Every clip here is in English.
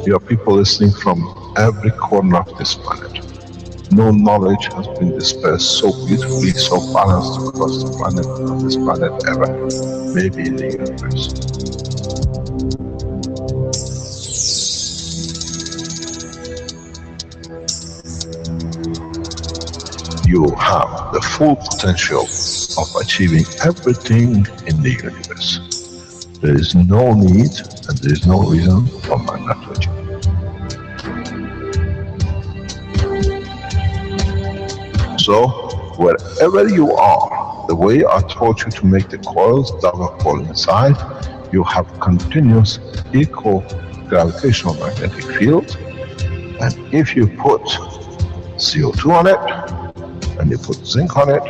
You are people listening from every corner of this planet. No knowledge has been dispersed so beautifully, so balanced across the planet, on this planet ever, maybe in the universe. You have the full potential of achieving everything in the universe. There is no need and there is no reason for man not to achieve. So, wherever you are, the way I taught you to make the coils fall inside, you have continuous equal gravitational magnetic field, and if you put CO2 on it, and you put zinc on it,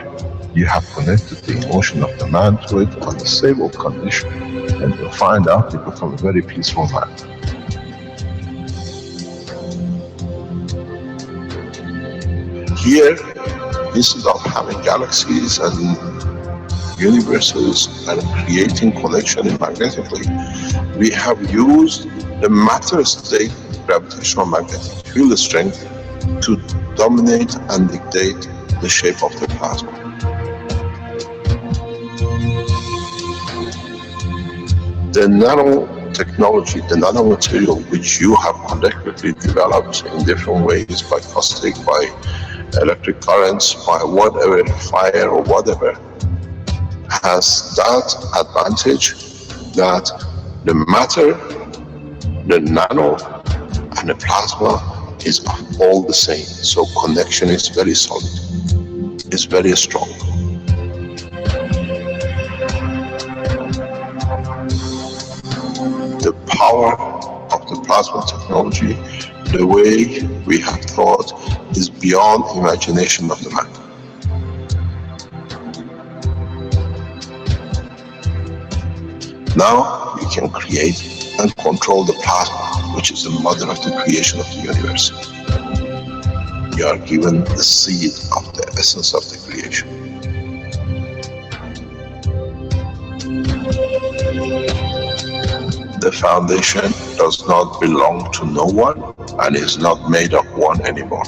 you have connected the emotion of the man to it on a stable condition, and you'll find out you become a very peaceful man. Here, instead of having galaxies and universes and creating connection magnetically, we have used the matter state gravitational magnetic field strength to dominate and dictate the shape of the plasma. The nanotechnology, the nanomaterial which you have collectively developed in different ways, by caustic, by electric currents, by whatever, fire or whatever, has that advantage that the matter, the nano and the plasma is all the same. So connection is very solid, it's very strong. The power of the plasma technology, the way we have thought, is beyond imagination of the man. Now we can create and control the plasma, which is the mother of the creation of the universe. You are given the seed of the essence of the creation. The foundation does not belong to no one and is not made of one anymore.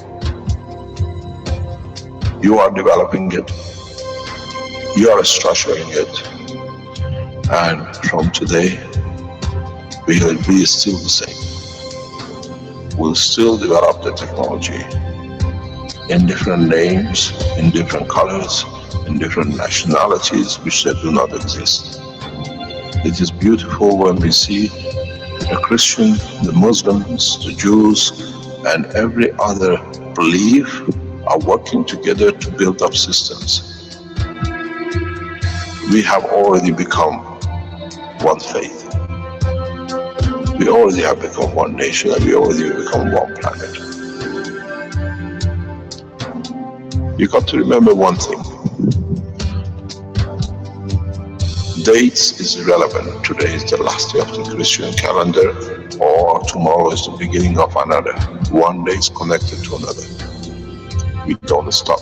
You are developing it, you are structuring it, and from today we will be still the same. We'll still develop the technology in different names, in different colors, in different nationalities which they do not exist. It is beautiful when we see the Christian, the Muslims, the Jews, and every other belief are working together to build up systems. We have already become one faith. We already have become one nation, and we already have become one planet. You got to remember one thing. Dates is irrelevant. Today is the last day of the Christian calendar, or tomorrow is the beginning of another. One day is connected to another. We don't stop.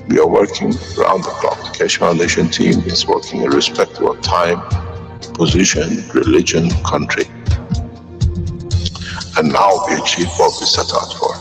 We are working around the clock. The Keshe Foundation team is working irrespective of time, position, religion, country. And now we achieve what we set out for.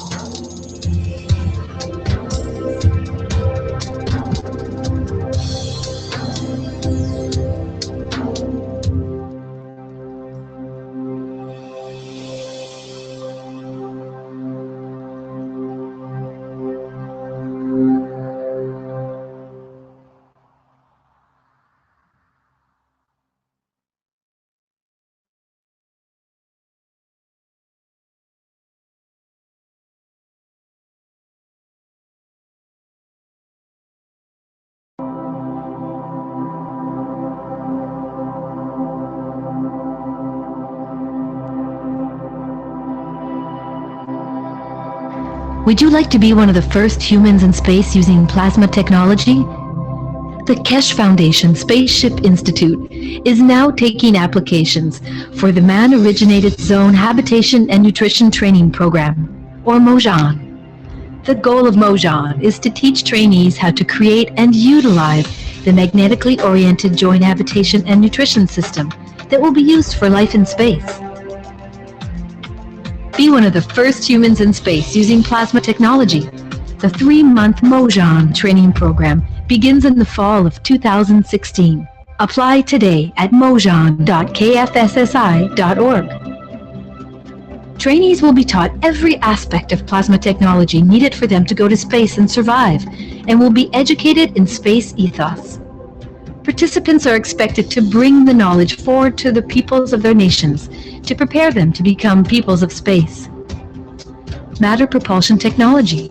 Would you like to be one of the first humans in space using plasma technology? The Keshe Foundation Spaceship Institute is now taking applications for the Man-Originated Zone Habitation and Nutrition Training Program, or MOJAN. The goal of MOJAN is to teach trainees how to create and utilize the magnetically oriented joint habitation and nutrition system that will be used for life in space. Be one of the first humans in space using plasma technology. The 3-month Mojan training program begins in the fall of 2016. Apply today at mojan.kfssi.org. Trainees will be taught every aspect of plasma technology needed for them to go to space and survive, and will be educated in space ethos. Participants are expected to bring the knowledge forward to the peoples of their nations to prepare them to become peoples of space. Matter propulsion technology.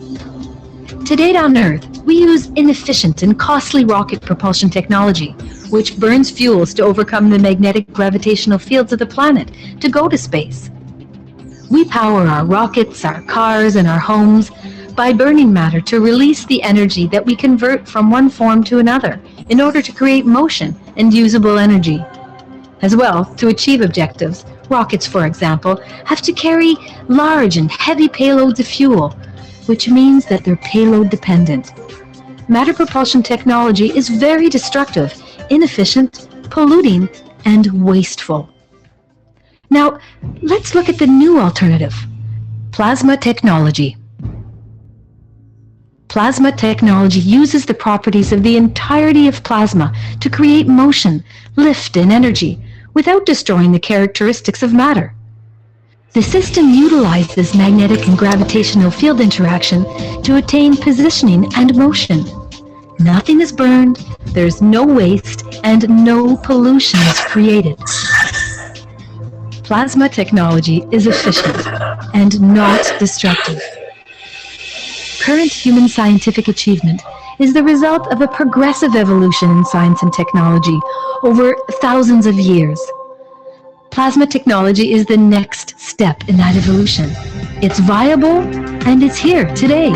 To date on Earth, we use inefficient and costly rocket propulsion technology, which burns fuels to overcome the magnetic gravitational fields of the planet to go to space. We power our rockets, our cars, and our homes by burning matter to release the energy that we convert from one form to another in order to create motion and usable energy. As well, to achieve objectives, rockets, for example, have to carry large and heavy payloads of fuel, which means that they're payload dependent. Matter propulsion technology is very destructive, inefficient, polluting, and wasteful. Now, let's look at the new alternative, plasma technology. Plasma technology uses the properties of the entirety of plasma to create motion, lift, and energy without destroying the characteristics of matter. The system utilizes magnetic and gravitational field interaction to attain positioning and motion. Nothing is burned, there's no waste, and no pollution is created. Plasma technology is efficient and not destructive. Current human scientific achievement is the result of a progressive evolution in science and technology over thousands of years. Plasma technology is the next step in that evolution. It's viable and it's here today.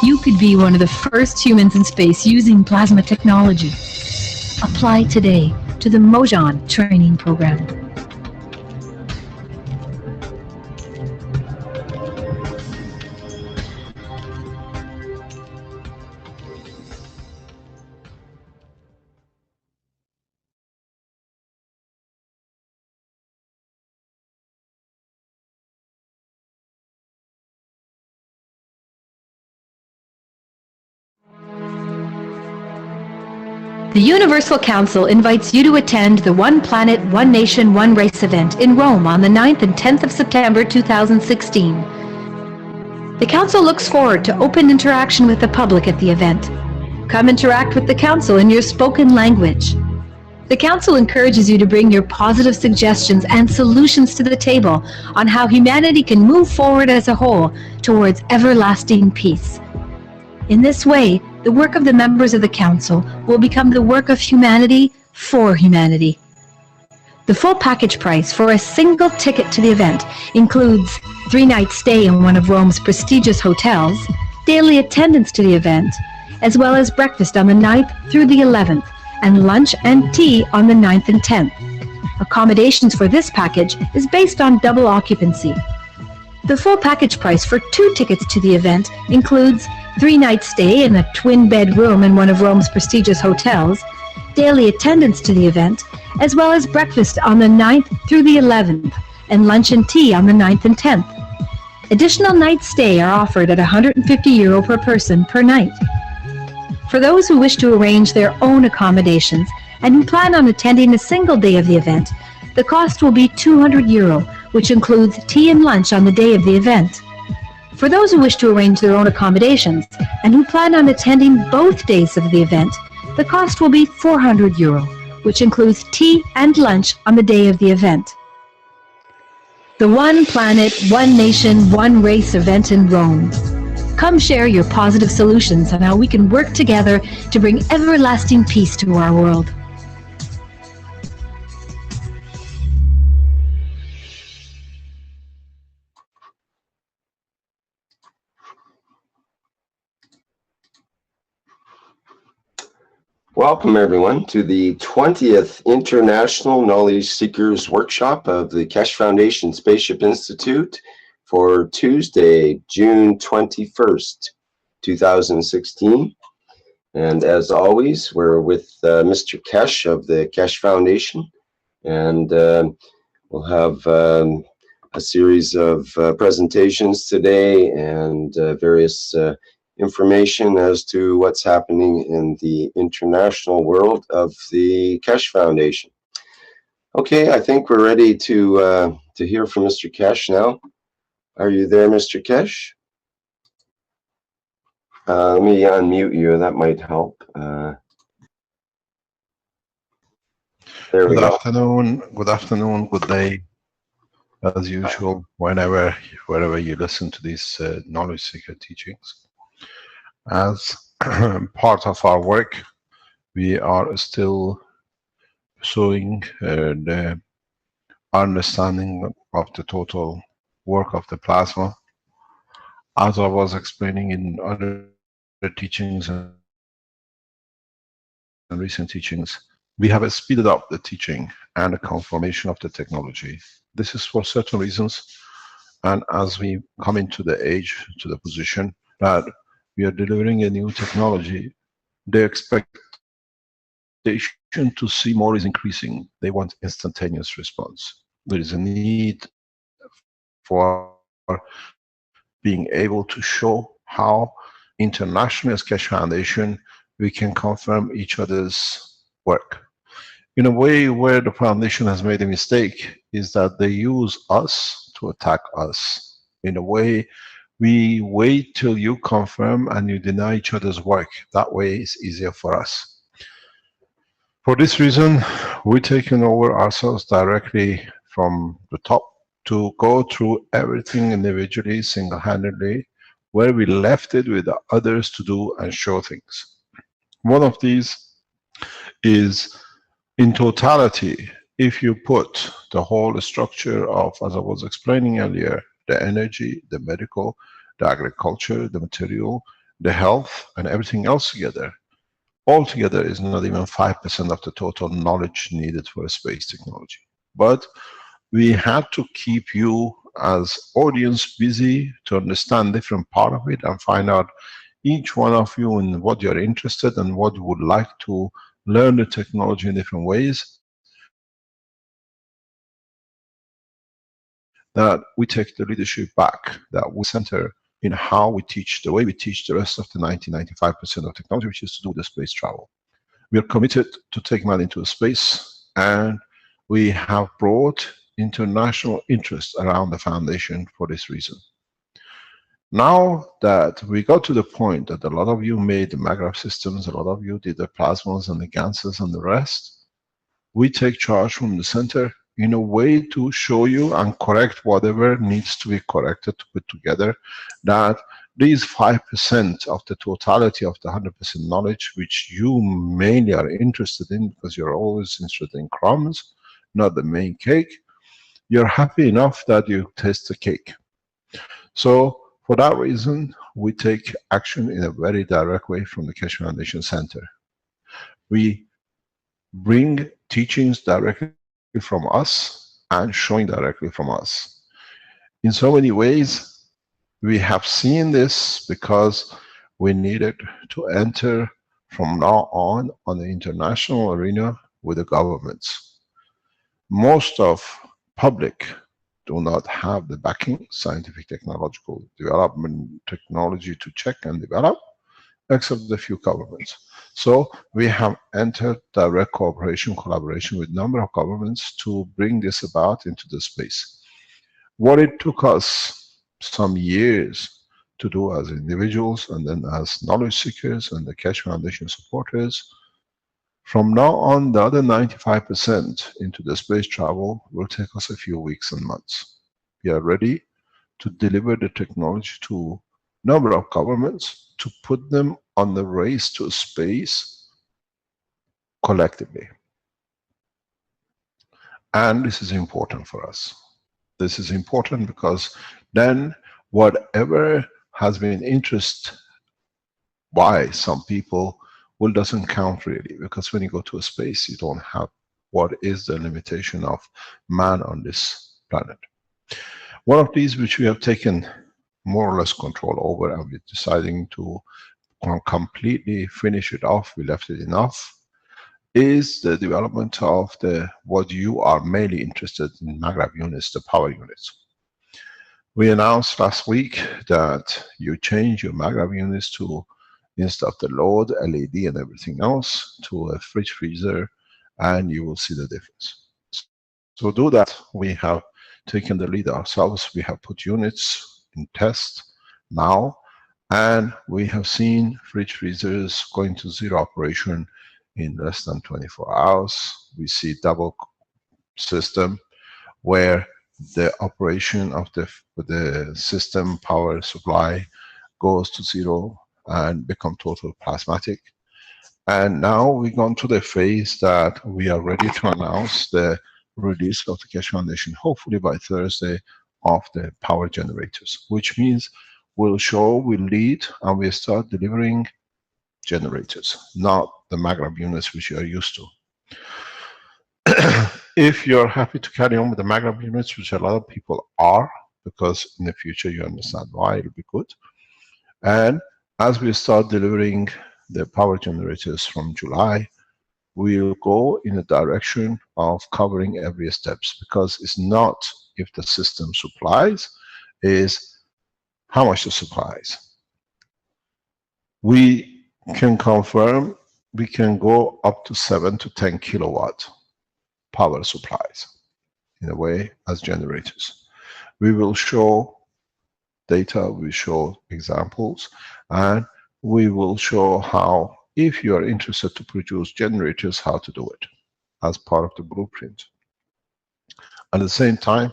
You could be one of the first humans in space using plasma technology. Apply today to the Mojan training program. The Universal Council invites you to attend the One Planet, One Nation, One Race event in Rome on the 9th and 10th of September 2016. The Council looks forward to open interaction with the public at the event. Come interact with the Council in your spoken language. The Council encourages you to bring your positive suggestions and solutions to the table on how humanity can move forward as a whole towards everlasting peace. In this way, the work of the members of the Council will become the work of humanity for humanity. The full package price for a single ticket to the event includes 3-night stay in one of Rome's prestigious hotels, daily attendance to the event, as well as breakfast on the 9th through the 11th, and lunch and tea on the 9th and 10th. Accommodations for this package is based on double occupancy. The full package price for 2 tickets to the event includes 3-night stay in a twin-bed room in one of Rome's prestigious hotels, daily attendance to the event, as well as breakfast on the 9th through the 11th, and lunch and tea on the 9th and 10th. Additional night stay are offered at €150 per person per night. For those who wish to arrange their own accommodations and who plan on attending a single day of the event, the cost will be €200, which includes tea and lunch on the day of the event. For those who wish to arrange their own accommodations and who plan on attending both days of the event, the cost will be €400, which includes tea and lunch on the day of the event. The One Planet, One Nation, One Race event in Rome. Come share your positive solutions on how we can work together to bring everlasting peace to our world. Welcome, everyone, to the 20th International Knowledge Seekers Workshop of the Keshe Foundation Spaceship Institute for Tuesday, June 21st, 2016. And as always, we're with Mr. Keshe of the Keshe Foundation. And we'll have a series of presentations today and various information as to what's happening in the international world of the Keshe Foundation. Okay, I think we're ready to hear from Mr. Keshe now. Are you there, Mr. Keshe? Let me unmute you. That might help. There we Good go. afternoon, good day, as usual, wherever you listen to these knowledge seeker teachings. As part of our work, we are still pursuing the understanding of the total work of the plasma. As I was explaining in other teachings and recent teachings, we have speeded up the teaching and the confirmation of the technology. This is for certain reasons, and as we come into the age, to the position that we are delivering a new technology, the expectation to see more is increasing. They want instantaneous response. There is a need for being able to show how internationally as Keshe Foundation we can confirm each other's work. In a way where the foundation has made a mistake is that they use us to attack us. In a way, we wait till you confirm and you deny each other's work. That way it's easier for us. For this reason, we're taking over ourselves directly from the top to go through everything individually, single-handedly, where we left it with the others to do and show things. One of these is, in totality, if you put the whole structure of, as I was explaining earlier, the energy, the medical, the agriculture, the material, the health, and everything else together, altogether is not even 5% of the total knowledge needed for space technology. But we had to keep you as audience busy to understand different part of it and find out each one of you in what you're interested and what you would like to learn the technology in different ways, that we take the leadership back, that we center in how we teach, the way we teach the rest of the 90-95% of technology, which is to do the space travel. We are committed to take man into space, and we have brought international interest around the foundation for this reason. Now that we got to the point that a lot of you made the Magrav systems, a lot of you did the plasmas and the Ganses and the rest, we take charge from the center in a way to show you and correct whatever needs to be corrected to put together, that these 5% of the totality of the 100% knowledge, which you mainly are interested in because you're always interested in crumbs, not the main cake, you're happy enough that you taste the cake. So for that reason, we take action in a very direct way from the Keshe Foundation Center. We bring teachings directly from us and showing directly from us. In so many ways, we have seen this because we needed to enter from now on the international arena with the governments. Most of public do not have the backing, scientific technological development technology to check and develop, except the few governments. So we have entered direct cooperation, collaboration with a number of governments to bring this about into the space. What it took us some years to do as individuals and then as knowledge seekers and the Keshe Foundation supporters, from now on the other 95% into the space travel will take us a few weeks and months. We are ready to deliver the technology to a number of governments to put them on the race to space collectively. And this is important for us. This is important because then whatever has been interest by some people doesn't count really, because when you go to a space you don't have what is the limitation of man on this planet. One of these which we have taken more or less control over and we're deciding to completely finish it off, we left it enough, is the development of what you are mainly interested in, maglev units, the power units. We announced last week that you change your maglev units to, instead of the load, LED and everything else, to a fridge freezer, and you will see the difference. So to do that, we have taken the lead ourselves. We have put units in test now, and we have seen fridge freezers going to zero operation in less than 24 hours. We see double system where the operation of the system power supply goes to zero and become total plasmatic. And now we've gone to the phase that we are ready to announce the release of the Keshe Foundation, hopefully by Thursday, of the power generators, which means we'll lead, and we'll start delivering generators, not the maglev units which you are used to. If you're happy to carry on with the maglev units, which a lot of people are, because in the future you understand why, it'll be good. And as we start delivering the power generators from July, we'll go in a direction of covering every steps, because it's not if the system supplies, is how much it supplies. We can confirm we can go up to 7 to 10 kilowatt power supplies in a way as generators. We will show data, we show examples, and we will show how, if you are interested to produce generators, how to do it as part of the blueprint. At the same time,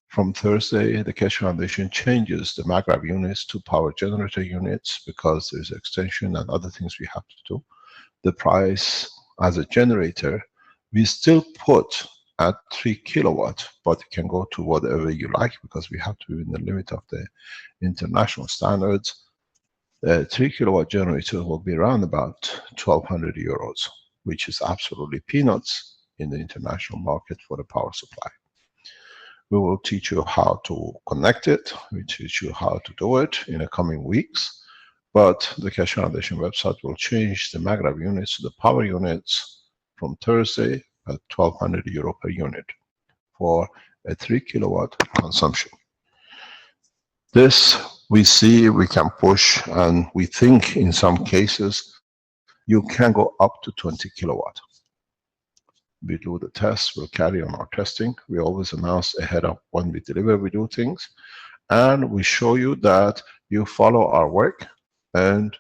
from Thursday, the Keshe Foundation changes the maglev units to power generator units, because there's extension and other things we have to do. The price as a generator, we still put at 3 kilowatt, but it can go to whatever you like, because we have to be in the limit of the international standards. The 3 kilowatt generator will be around about 1,200 euros, which is absolutely peanuts in the international market for the power supply. We will teach you how to connect it. We teach you how to do it in the coming weeks. But the Keshe Foundation website will change the maglev units to the power units from Thursday at 1,200 euro per unit for a 3 kilowatt consumption. This we see we can push, and we think in some cases you can go up to 20 kilowatt. We do the tests, we'll carry on our testing. We always announce ahead of when we deliver, we do things. And we show you that you follow our work. And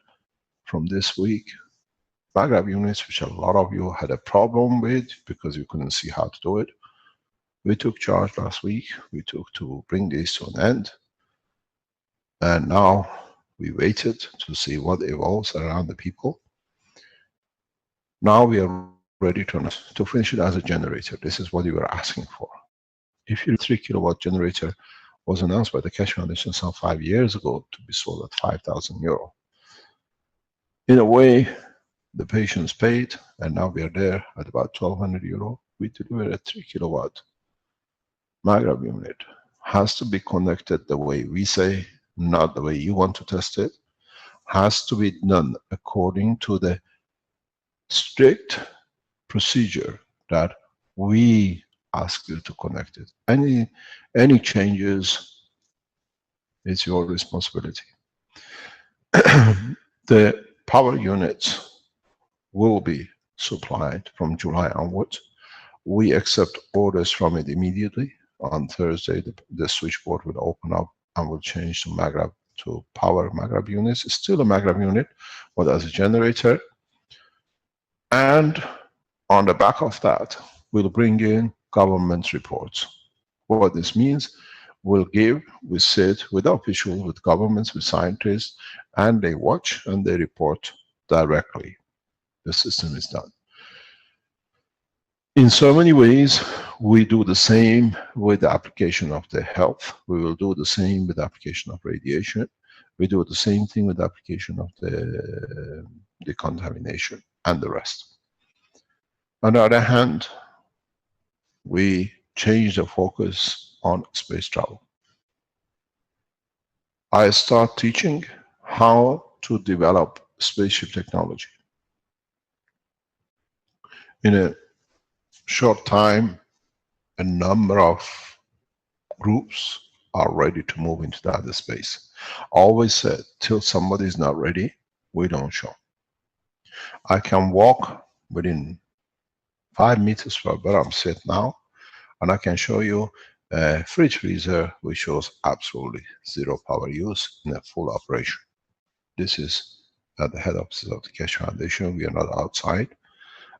from this week, maglev units, which a lot of you had a problem with because you couldn't see how to do it, we took charge last week. We took to bring this to an end. And now we waited to see what evolves around the people. Now we are ready to finish it as a generator. This is what you were asking for. If your 3 kilowatt generator was announced by the Keshe Foundation some 5 years ago to be sold at 5,000 euro. In a way, the patients paid, and now we are there at about 1,200 euro. We deliver a 3 kilowatt maglev unit. Has to be connected the way we say, not the way you want to test it. Has to be done according to the strict procedure that we ask you to connect it. Any changes, it's your responsibility. The power units will be supplied from July onwards. We accept orders from it immediately. On Thursday, the switchboard will open up and will change to maglev, to power maglev units. It's still a maglev unit, but as a generator. And on the back of that, we'll bring in government reports. What this means, we sit with officials, with governments, with scientists, and they watch and they report directly. The system is done. In so many ways, we do the same with the application of the health. We will do the same with the application of radiation. We do the same thing with the application of the decontamination and the rest. On the other hand, we change the focus on space travel. I start teaching how to develop spaceship technology. In a short time, a number of groups are ready to move into the other space. Always said, till somebody is not ready, we don't show. I can walk within 5 meters from where I'm sitting now, and I can show you a fridge freezer which shows absolutely zero power use in a full operation. This is at the head office of the Keshe Foundation. We are not outside,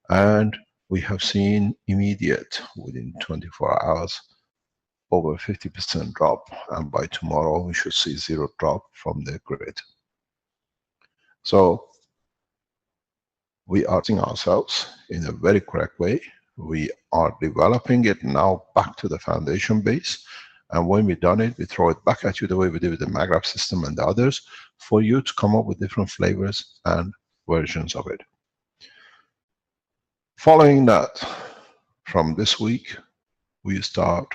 and we have seen immediate, within 24 hours, over 50% drop, and by tomorrow we should see zero drop from the grid. So we are seeing ourselves in a very correct way. We are developing it now back to the foundation base, and when we've done it, we throw it back at you the way we did with the MagRap system and the others, for you to come up with different flavors and versions of it. Following that, from this week, we start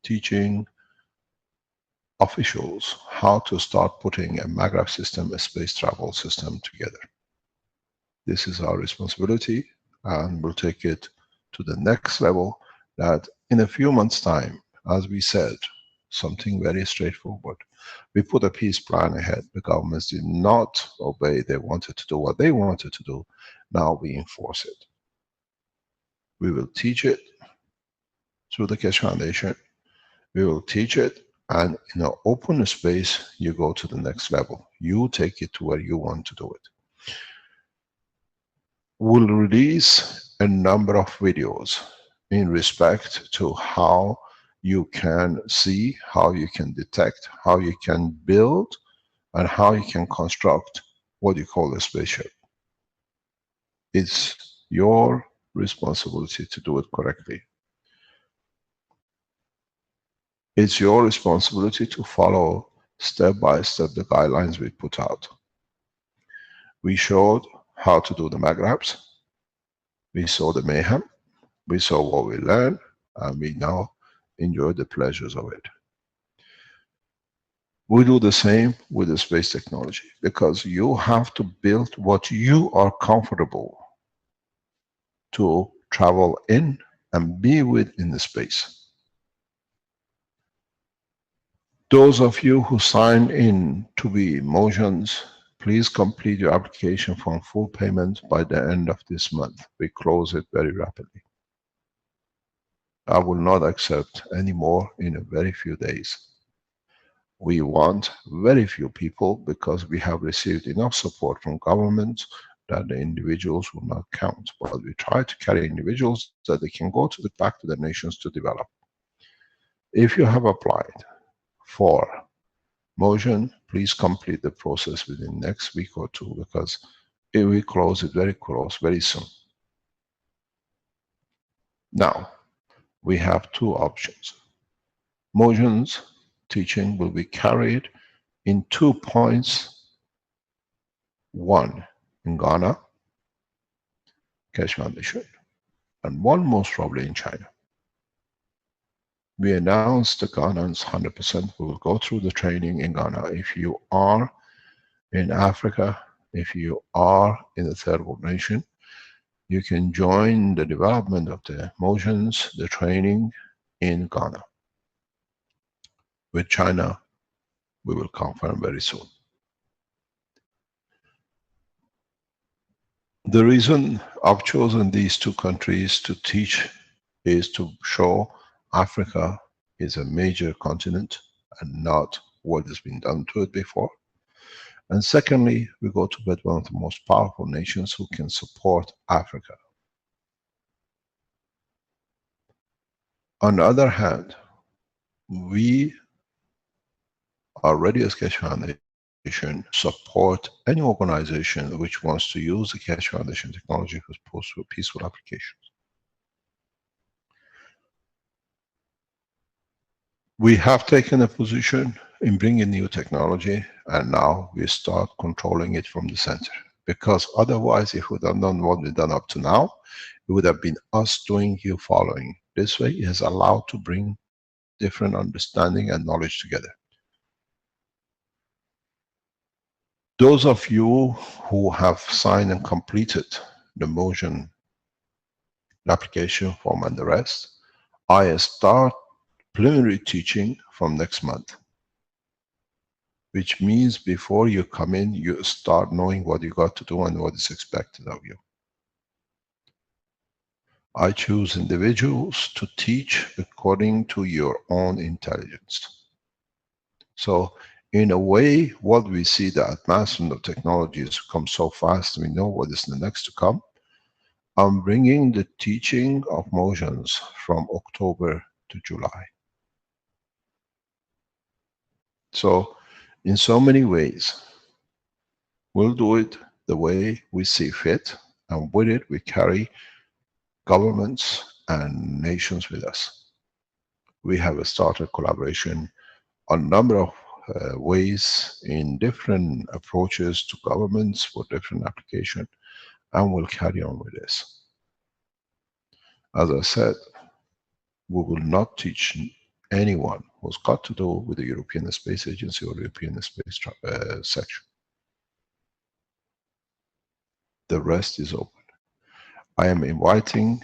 teaching officials how to start putting a MagRap system, a space travel system together. This is our responsibility, and we'll take it to the next level, that in a few months' time, as we said, something very straightforward. We put a peace plan ahead. The governments did not obey. They wanted to do what they wanted to do. Now we enforce it. We will teach it through the Keshe Foundation. We will teach it, and in an open space, you go to the next level. You take it to where you want to do it. We'll release a number of videos in respect to how you can see, how you can detect, how you can build, and how you can construct what you call a spaceship. It's your responsibility to do it correctly. It's your responsibility to follow step by step the guidelines we put out. We showed how to do the MagRaps. We saw the mayhem. We saw what we learned, and we now enjoy the pleasures of it. We do the same with the space technology, because you have to build what you are comfortable to travel in and be with in the space. Those of you who signed in to be Motions, please complete your application for full payment by the end of this month. We close it very rapidly. I will not accept any more in a very few days. We want very few people, because we have received enough support from government that the individuals will not count. But we try to carry individuals that they can go back to their nations to develop. If you have applied for Motion, please complete the process within next week or two, because it will close it very close, very soon. Now, we have two options. Motion's teaching will be carried in 2 points. One in Ghana, Keshe Foundation, and one most probably in China. We announced the Ghanans 100%. We will go through the training in Ghana. If you are in Africa, if you are in the third world nation, you can join the development of the Motions, the training in Ghana. With China, we will confirm very soon. The reason I've chosen these two countries to teach is to show Africa is a major continent and not what has been done to it before. And secondly, we go to with one of the most powerful nations who can support Africa. On the other hand, we are ready as Keshe Foundation support any organization which wants to use the Keshe Foundation technology for peaceful applications. We have taken a position in bringing new technology, and now we start controlling it from the center. Because otherwise, if we had done what we've done up to now, it would have been us doing, you following. This way, it has allowed to bring different understanding and knowledge together. Those of you who have signed and completed the Motion the application form and the rest. I start preliminary teaching from next month, which means before you come in, you start knowing what you got to do and what is expected of you. I choose individuals to teach according to your own intelligence. So in a way, what we see, the advancement of technologies come so fast, we know what is the next to come. I'm bringing the teaching of motions from October to July. So in so many ways, we'll do it the way we see fit, and with it we carry governments and nations with us. We have started collaboration on a number of ways in different approaches to governments for different applications, and we'll carry on with this. As I said, we will not teach anyone who's got to do with the European Space Agency or European Space section. The rest is open. I am inviting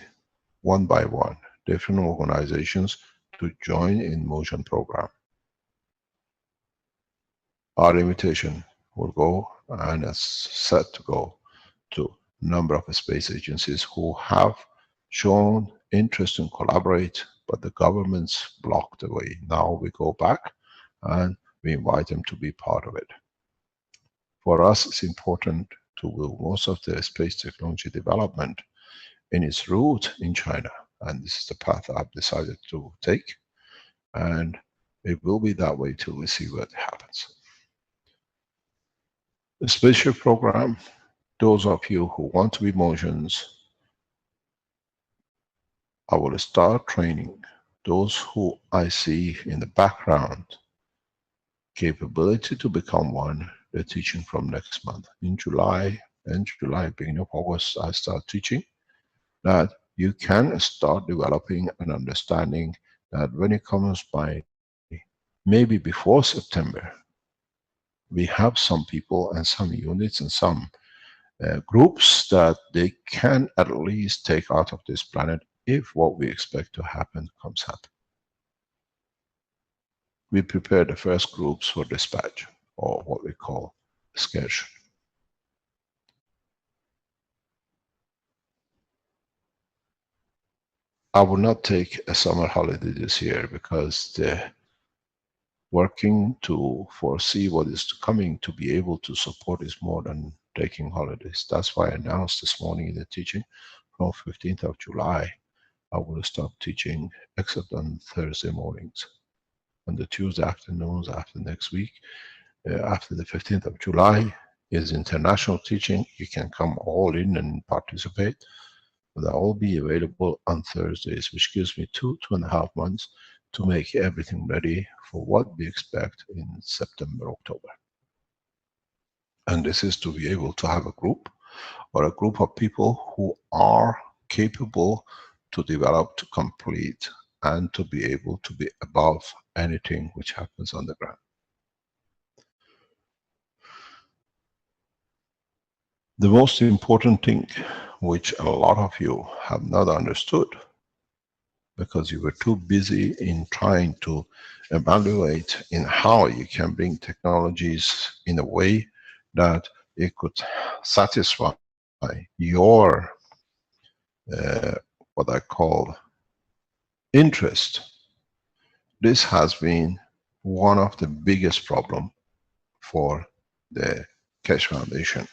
one by one different organizations to join in Motion program. Our invitation will go, and is set to go, to a number of space agencies who have shown interest in collaborate, but the governments blocked the way. Now we go back and we invite them to be part of it. For us, it's important to will most of the space technology development in its root in China, and this is the path I've decided to take, and it will be that way till we see what happens. The spaceship program, those of you who want to be Motions, I will start training those who I see in the background capability to become one. They're teaching from next month. In July, beginning of August, I start teaching that you can start developing an understanding that when it comes by maybe before September, we have some people and some units and some groups that they can at least take out of this planet if what we expect to happen comes happen. We prepare the first groups for dispatch, or what we call excursion. I will not take a summer holiday this year because the working to foresee what is coming to be able to support is more than taking holidays. That's why I announced this morning in the teaching from 15th of July, I will stop teaching except on Thursday mornings. On the Tuesday afternoons after next week, after the 15th of July is international teaching. You can come all in and participate. But I'll be available on Thursdays, which gives me 2.5 months to make everything ready for what we expect in September, October. And this is to be able to have a group or a group of people who are capable to develop, to complete, and to be able to be above anything which happens on the ground. The most important thing, which a lot of you have not understood, because you were too busy in trying to evaluate in how you can bring technologies in a way that it could satisfy your, what I call, interest. This has been one of the biggest problems for the Keshe Foundation.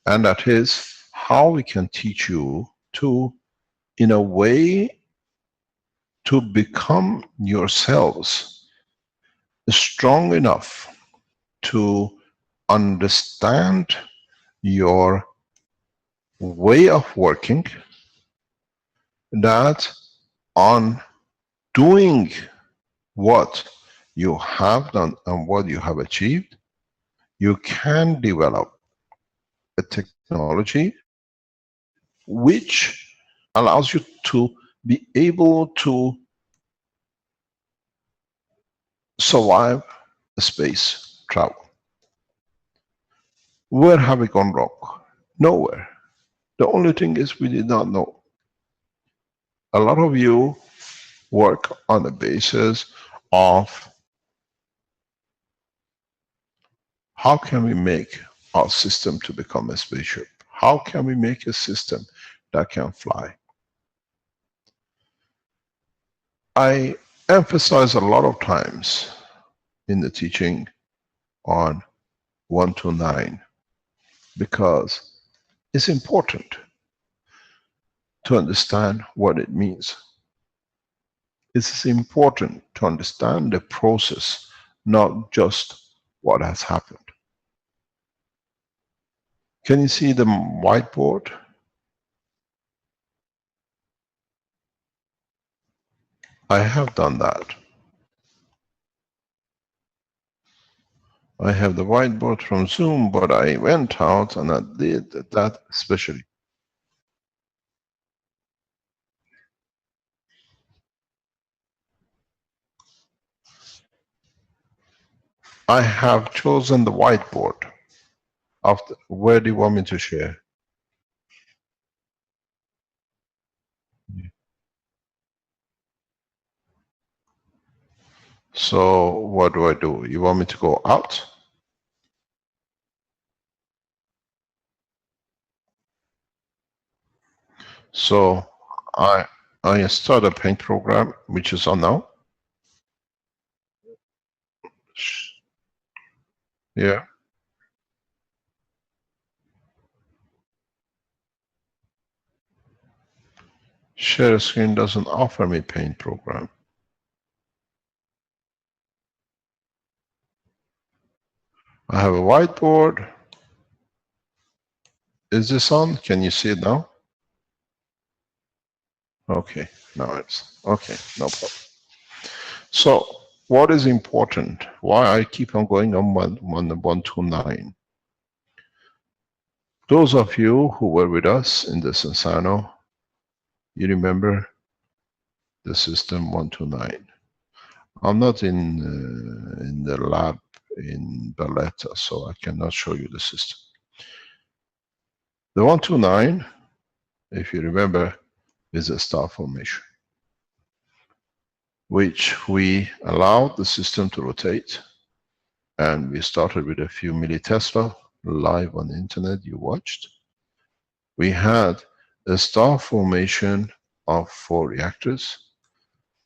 And that is how we can teach you to, in a way, to become yourselves strong enough to understand your way of working, that on doing what you have done and what you have achieved, you can develop a technology which allows you to be able to survive space travel. Where have we gone wrong? Nowhere. The only thing is we did not know. a lot of you work on the basis of how can we make our system to become a spaceship? How can we make a system that can fly? I emphasize a lot of times in the teaching on 129 because it's important to understand what it means. It's important to understand the process, not just what has happened. Can you see the whiteboard? I have done that. I have the whiteboard from Zoom, but I went out and I did that especially. I have chosen the whiteboard. Where do you want me to share? So what do? You want me to go out? So I start a paint program, which is on now. Yeah. Share screen doesn't offer me paint program. I have a whiteboard. Is this on? Can you see it now? Okay, now it's okay, no problem. So what is important? Why I keep on going on 129? Those of you who were with us in the Sensano, you remember the system 129. I'm not in the lab in Barletta, so I cannot show you the system. The 129, if you remember, is a star formation, which we allowed the system to rotate, and we started with a few millitesla live on the internet, you watched. We had a star formation of 4 reactors.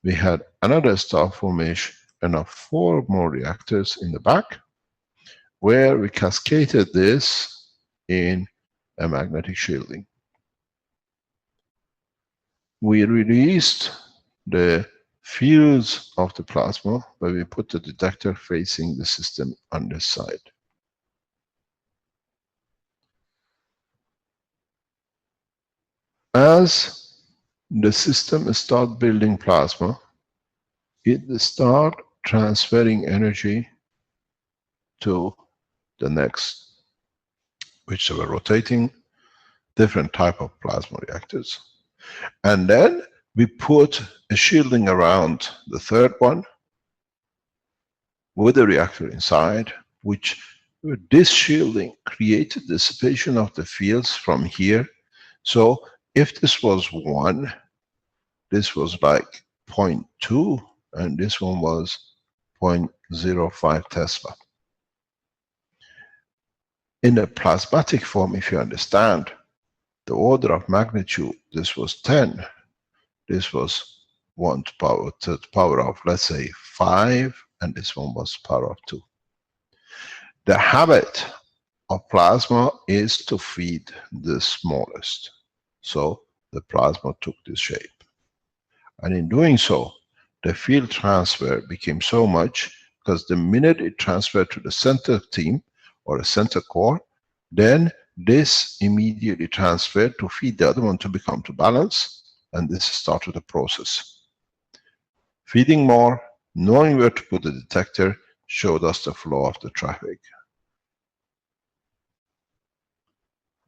We had another star formation of 4 more reactors in the back, where we cascaded this in a magnetic shielding. We released the fields of the plasma, but we put the detector facing the system on this side. As the system starts building plasma, it starts transferring energy to the next, which were rotating different type of plasma reactors. And then we put a shielding around the 3rd one with a reactor inside, which this shielding created dissipation of the fields from here. So if this was 1, this was like 0.2, and this one was 0.05 Tesla. In a plasmatic form, if you understand the order of magnitude, this was 10, this was 1 to the power of, let's say, 5, and this one was power of 2. The habit of plasma is to feed the smallest. So the plasma took this shape. And in doing so, the field transfer became so much, because the minute it transferred to the center team or a center core, then this immediately transferred to feed the other one to become to balance, and this started the process. Feeding more, knowing where to put the detector, showed us the flow of the traffic.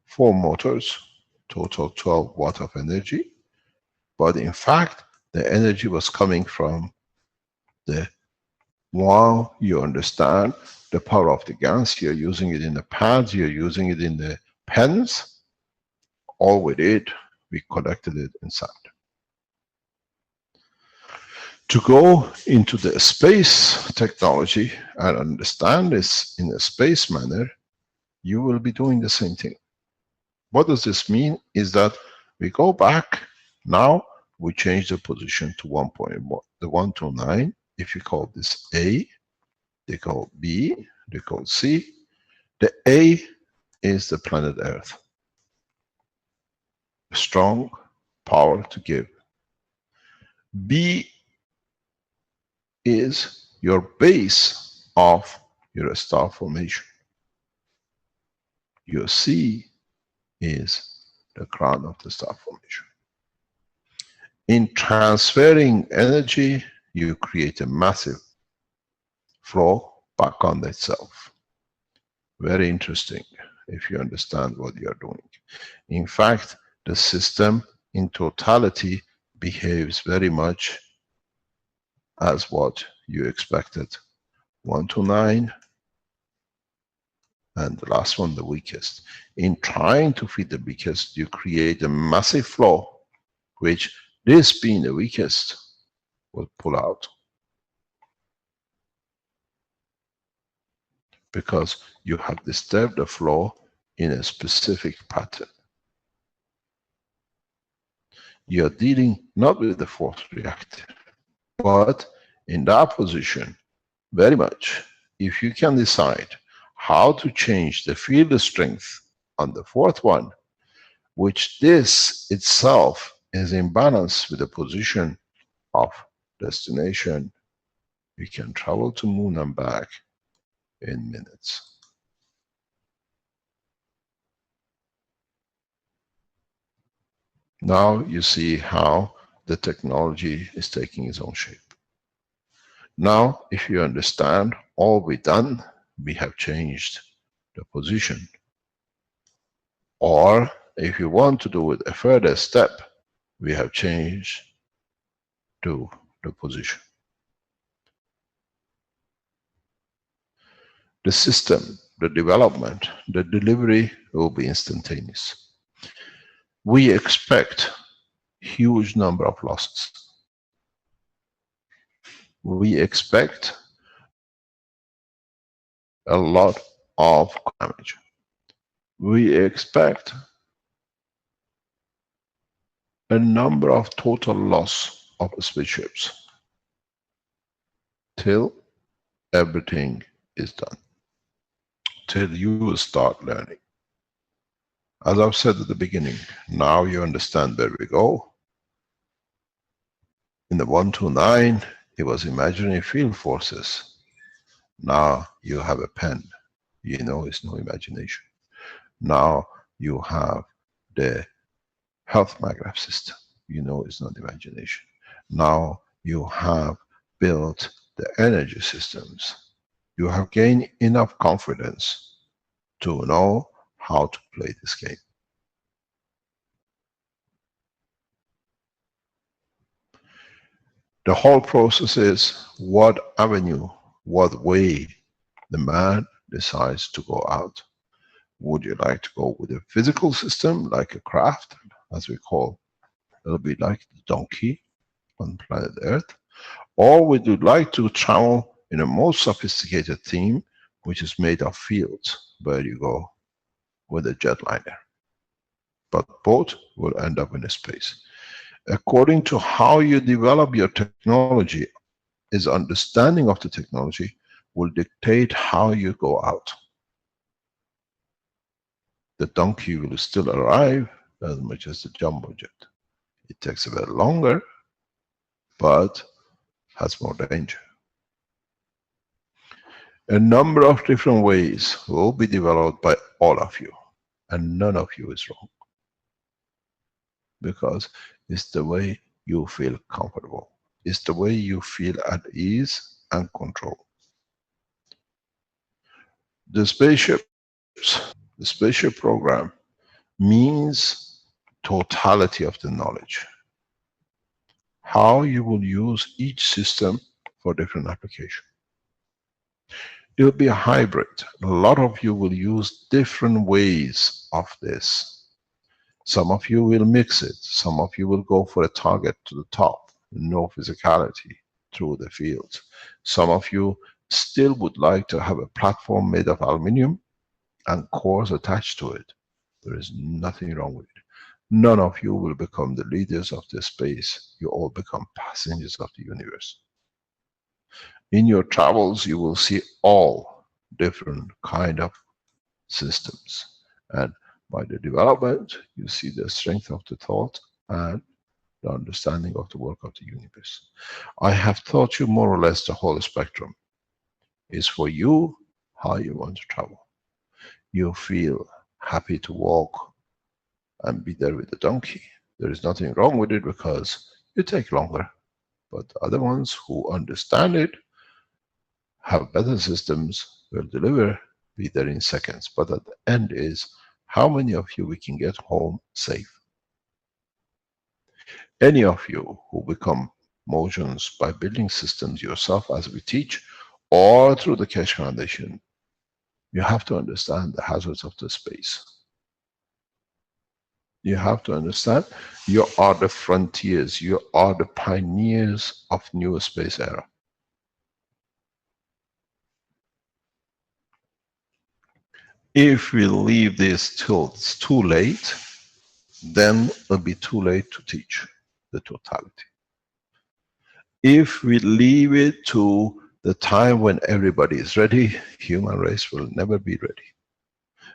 4 motors, total 12 watt of energy, but in fact, the energy was coming from the, while you understand the power of the gas, you're using it in the pads, you're using it in the pens, all we did, we collected it inside. To go into the space technology and understand this in a space manner, you will be doing the same thing. What does this mean? Is that we go back, now we change the position to 1.1, the 129. If you call this A, they call B, they call C. The A is the planet Earth. Strong power to give. B is your base of your star formation. Your C is the crown of the star formation. In transferring energy, you create a massive flow back on itself. Very interesting if you understand what you are doing. In fact, the system in totality behaves very much as what you expected. 1 to 9, and the last one, the weakest. In trying to feed the weakest, you create a massive flow, which this being the weakest will pull out. Because you have disturbed the flow in a specific pattern. You are dealing not with the fourth reactor, but in that position, very much, if you can decide how to change the field strength on the fourth one, which this itself is in balance with the position of destination, you can travel to moon and back in minutes. Now you see how the technology is taking its own shape. Now, if you understand all we've done, we have changed the position. Or if you want to do it a further step, we have changed to the position. The system, the development, the delivery will be instantaneous. We expect huge number of losses. We expect a lot of damage. We expect a number of total loss of spaceships till everything is done, till you start learning. As I've said at the beginning, now you understand where we go. In the 129, it was imaginary field forces. Now you have a pen. You know it's no imagination. Now you have the health maggraph system. You know it's not imagination. Now you have built the energy systems. You have gained enough confidence to know how to play this game. The whole process is what avenue, what way the man decides to go out. Would you like to go with a physical system like a craft, as we call, it'll be like the donkey on planet Earth, or would you like to travel in a more sophisticated theme, which is made of fields, where you go with a jetliner. But both will end up in space. According to how you develop your technology, is understanding of the technology will dictate how you go out. The donkey will still arrive as much as the jumbo jet. It takes a bit longer, but has more danger. A number of different ways will be developed by all of you, and none of you is wrong. Because it's the way you feel comfortable. It's the way you feel at ease and control. The spaceship program means totality of the knowledge. How you will use each system for different application. It will be a hybrid. A lot of you will use different ways of this. Some of you will mix it. Some of you will go for a target to the top, no physicality. through the fields. Some of you still would like to have a platform made of aluminum and cores attached to it. There is nothing wrong with it. None of you will become the leaders of the space. You all become passengers of the universe. In your travels, you will see all different kind of systems. And by the development, you see the strength of the thought and the understanding of the work of the universe. I have taught you more or less the whole spectrum. It's for you how you want to travel. You feel happy to walk and be there with the donkey. There is nothing wrong with it because you take longer. But the other ones who understand it, have better systems, will deliver, be there in seconds. But at the end is, how many of you we can get home safe? Any of you who become motions by building systems yourself as we teach, or through the Keshe Foundation, you have to understand the hazards of the space. You have to understand you are the frontiers, you are the pioneers of new space era. If we leave this till it's too late, then it'll be too late to teach the totality. If we leave it to the time when everybody is ready, human race will never be ready.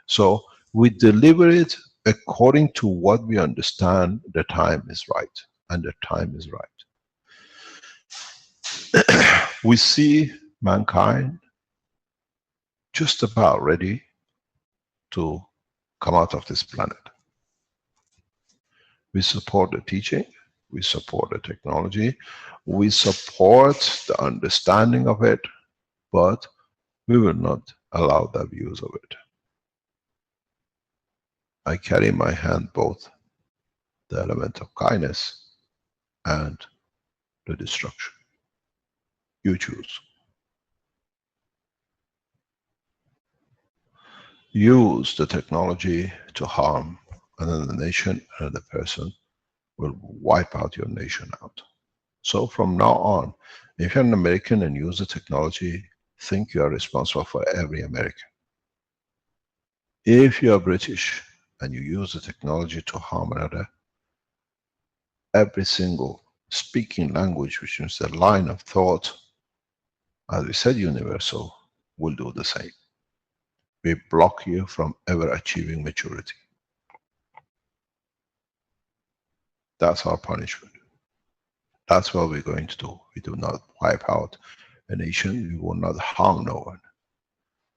So we deliver it according to what we understand the time is right, and the time is right. We see mankind just about ready to come out of this planet. We support the teaching, we support the technology, we support the understanding of it, but we will not allow the abuse of it. I carry in my hand both the element of kindness and the destruction. You choose. Use the technology to harm another nation, another person, will wipe out your nation out. So from now on, if you're an American and use the technology, think you are responsible for every American. If you are British and you use the technology to harm another, every single speaking language, which is the line of thought, as we said, universal, will do the same. We block you from ever achieving maturity. That's our punishment. That's what we're going to do. We do not wipe out a nation. We will not harm no one.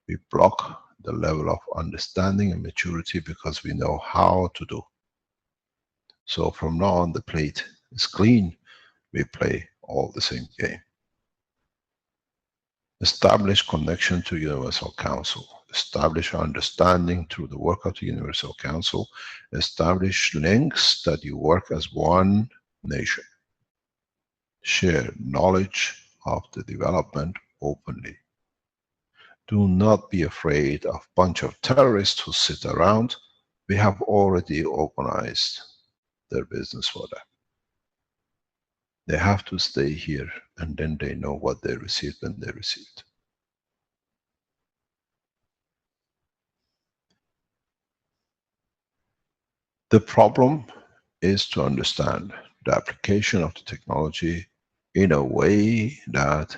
We block the level of understanding and maturity because we know how to do. So from now on, the plate is clean. We play all the same game. Establish connection to Universal Council. Establish understanding through the work of the Universal Council. Establish links that you work as one nation. Share knowledge of the development openly. Do not be afraid of a bunch of terrorists who sit around. We have already organized their business for them. They have to stay here and then they know what they received when they received. The problem is to understand the application of the technology in a way that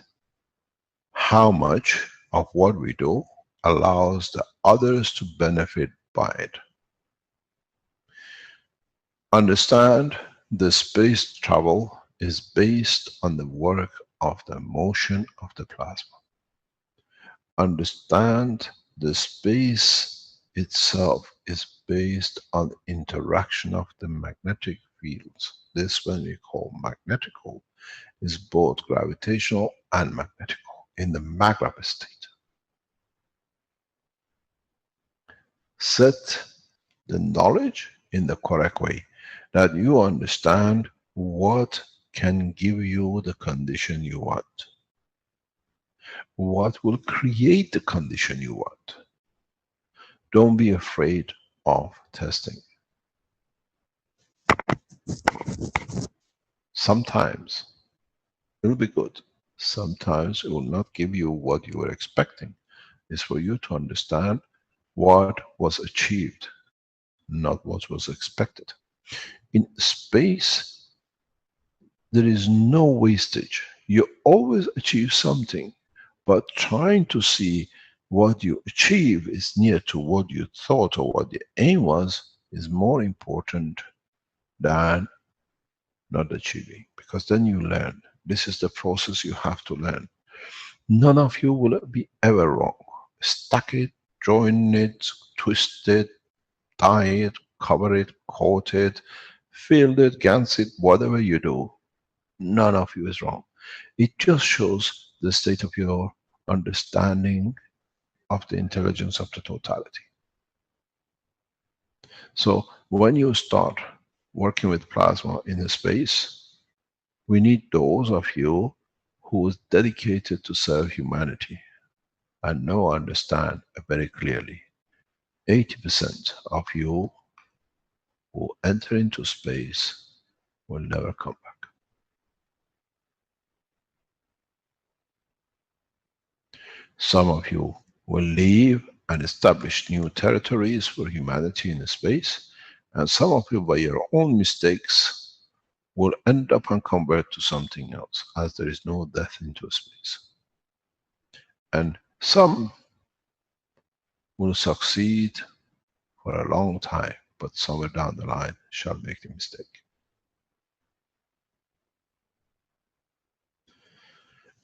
how much of what we do allows the others to benefit by it. Understand the space travel is based on the work of the motion of the plasma. Understand the space itself is based on interaction of the magnetic fields. This one we call magnetical, is both gravitational and magnetical in the Maghreb state. Set the knowledge in the correct way, that you understand what can give you the condition you want. What will create the condition you want. Don't be afraid of testing. Sometimes it'll be good, Sometimes it will not give you what you were expecting. It's for you to understand what was achieved, not what was expected. In space, there is no wastage. You always achieve something, but trying to see what you achieve is near to what you thought or what the aim was is more important than not achieving, because then you learn. This is the process you have to learn. None of you will be ever wrong. Stack it, join it, twist it, tie it, cover it, coat it, field it, Gans it, whatever you do, none of you is wrong. It just shows the state of your understanding of the intelligence of the totality. So when you start working with plasma in the space, we need those of you who is dedicated to serve humanity and know, understand very clearly. 80% of you who enter into space will never come back. Some of you will leave and establish new territories for humanity in space, and some of you, by your own mistakes, will end up and convert to something else, as there is no death into space. And some will succeed for a long time, but somewhere down the line shall make the mistake.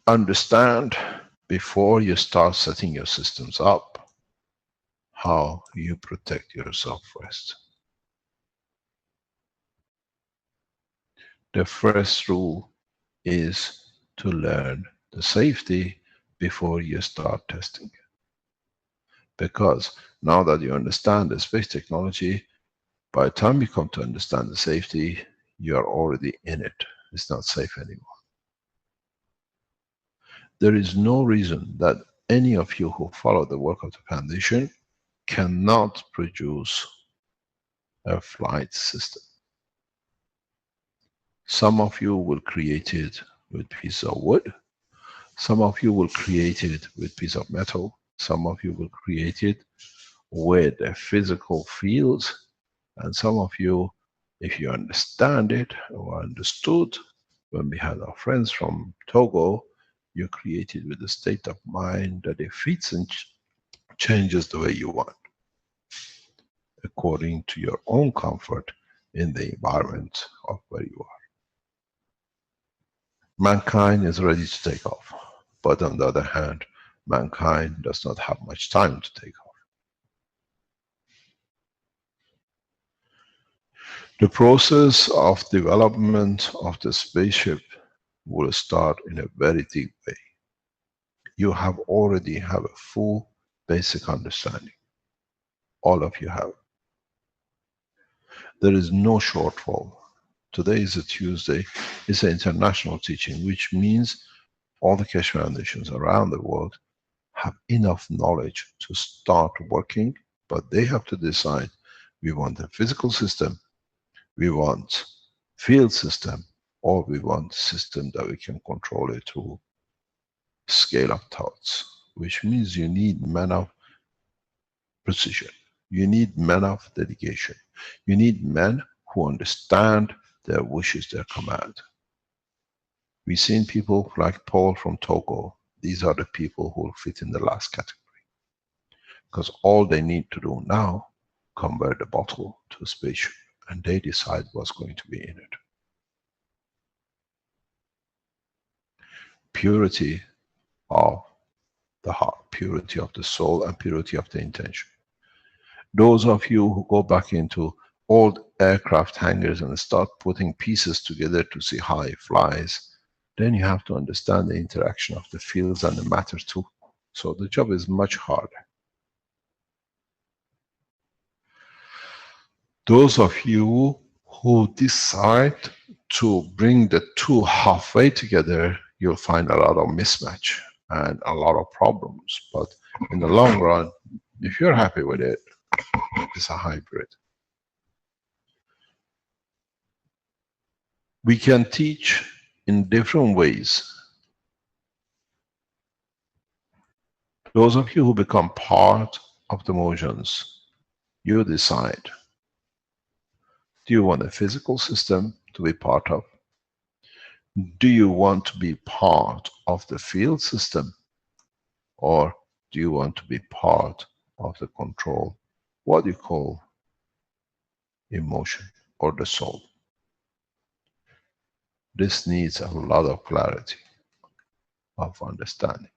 Understand before you start setting your systems up how you protect yourself first. The first rule is to learn the safety before you start testing. Because now that you understand the space technology, by the time you come to understand the safety, you are already in it. It's not safe anymore. There is no reason that any of you who follow the work of the Foundation cannot produce a flight system. Some of you will create it with piece of wood. Some of you will create it with piece of metal. Some of you will create it with a physical fields. And some of you, if you understand it or understood, when we had our friends from Togo, you create it with a state of mind that it fits and changes the way you want, according to your own comfort in the environment of where you are. Mankind is ready to take off, but on the other hand, mankind does not have much time to take off. The process of development of the spaceship will start in a very deep way. You have already have a full basic understanding. All of you have. There is no shortfall. Today is a Tuesday. It's an international teaching, which means all the Keshe Foundations around the world have enough knowledge to start working, but they have to decide, we want a physical system, we want field system, or we want system that we can control it through scale of thoughts, which means you need men of precision. You need men of dedication. You need men who understand their wishes, their command. We've seen people like Paul from Togo. These are the people who will fit in the last category. Because all they need to do now, convert the bottle to a spaceship, and they decide what's going to be in it. Purity of the heart, purity of the soul, and purity of the intention. Those of you who go back into old aircraft hangars and start putting pieces together to see how it flies, then you have to understand the interaction of the fields and the matter too. So the job is much harder. Those of you who decide to bring the two halfway together, you'll find a lot of mismatch and a lot of problems. But in the long run, if you're happy with it, it's a hybrid. We can teach in different ways Those of you who become part of the motions, you decide. Do you want a physical system to be part of? Do you want to be part of the field system? Or do you want to be part of the control, what you call emotion or the soul? This needs a lot of clarity, of understanding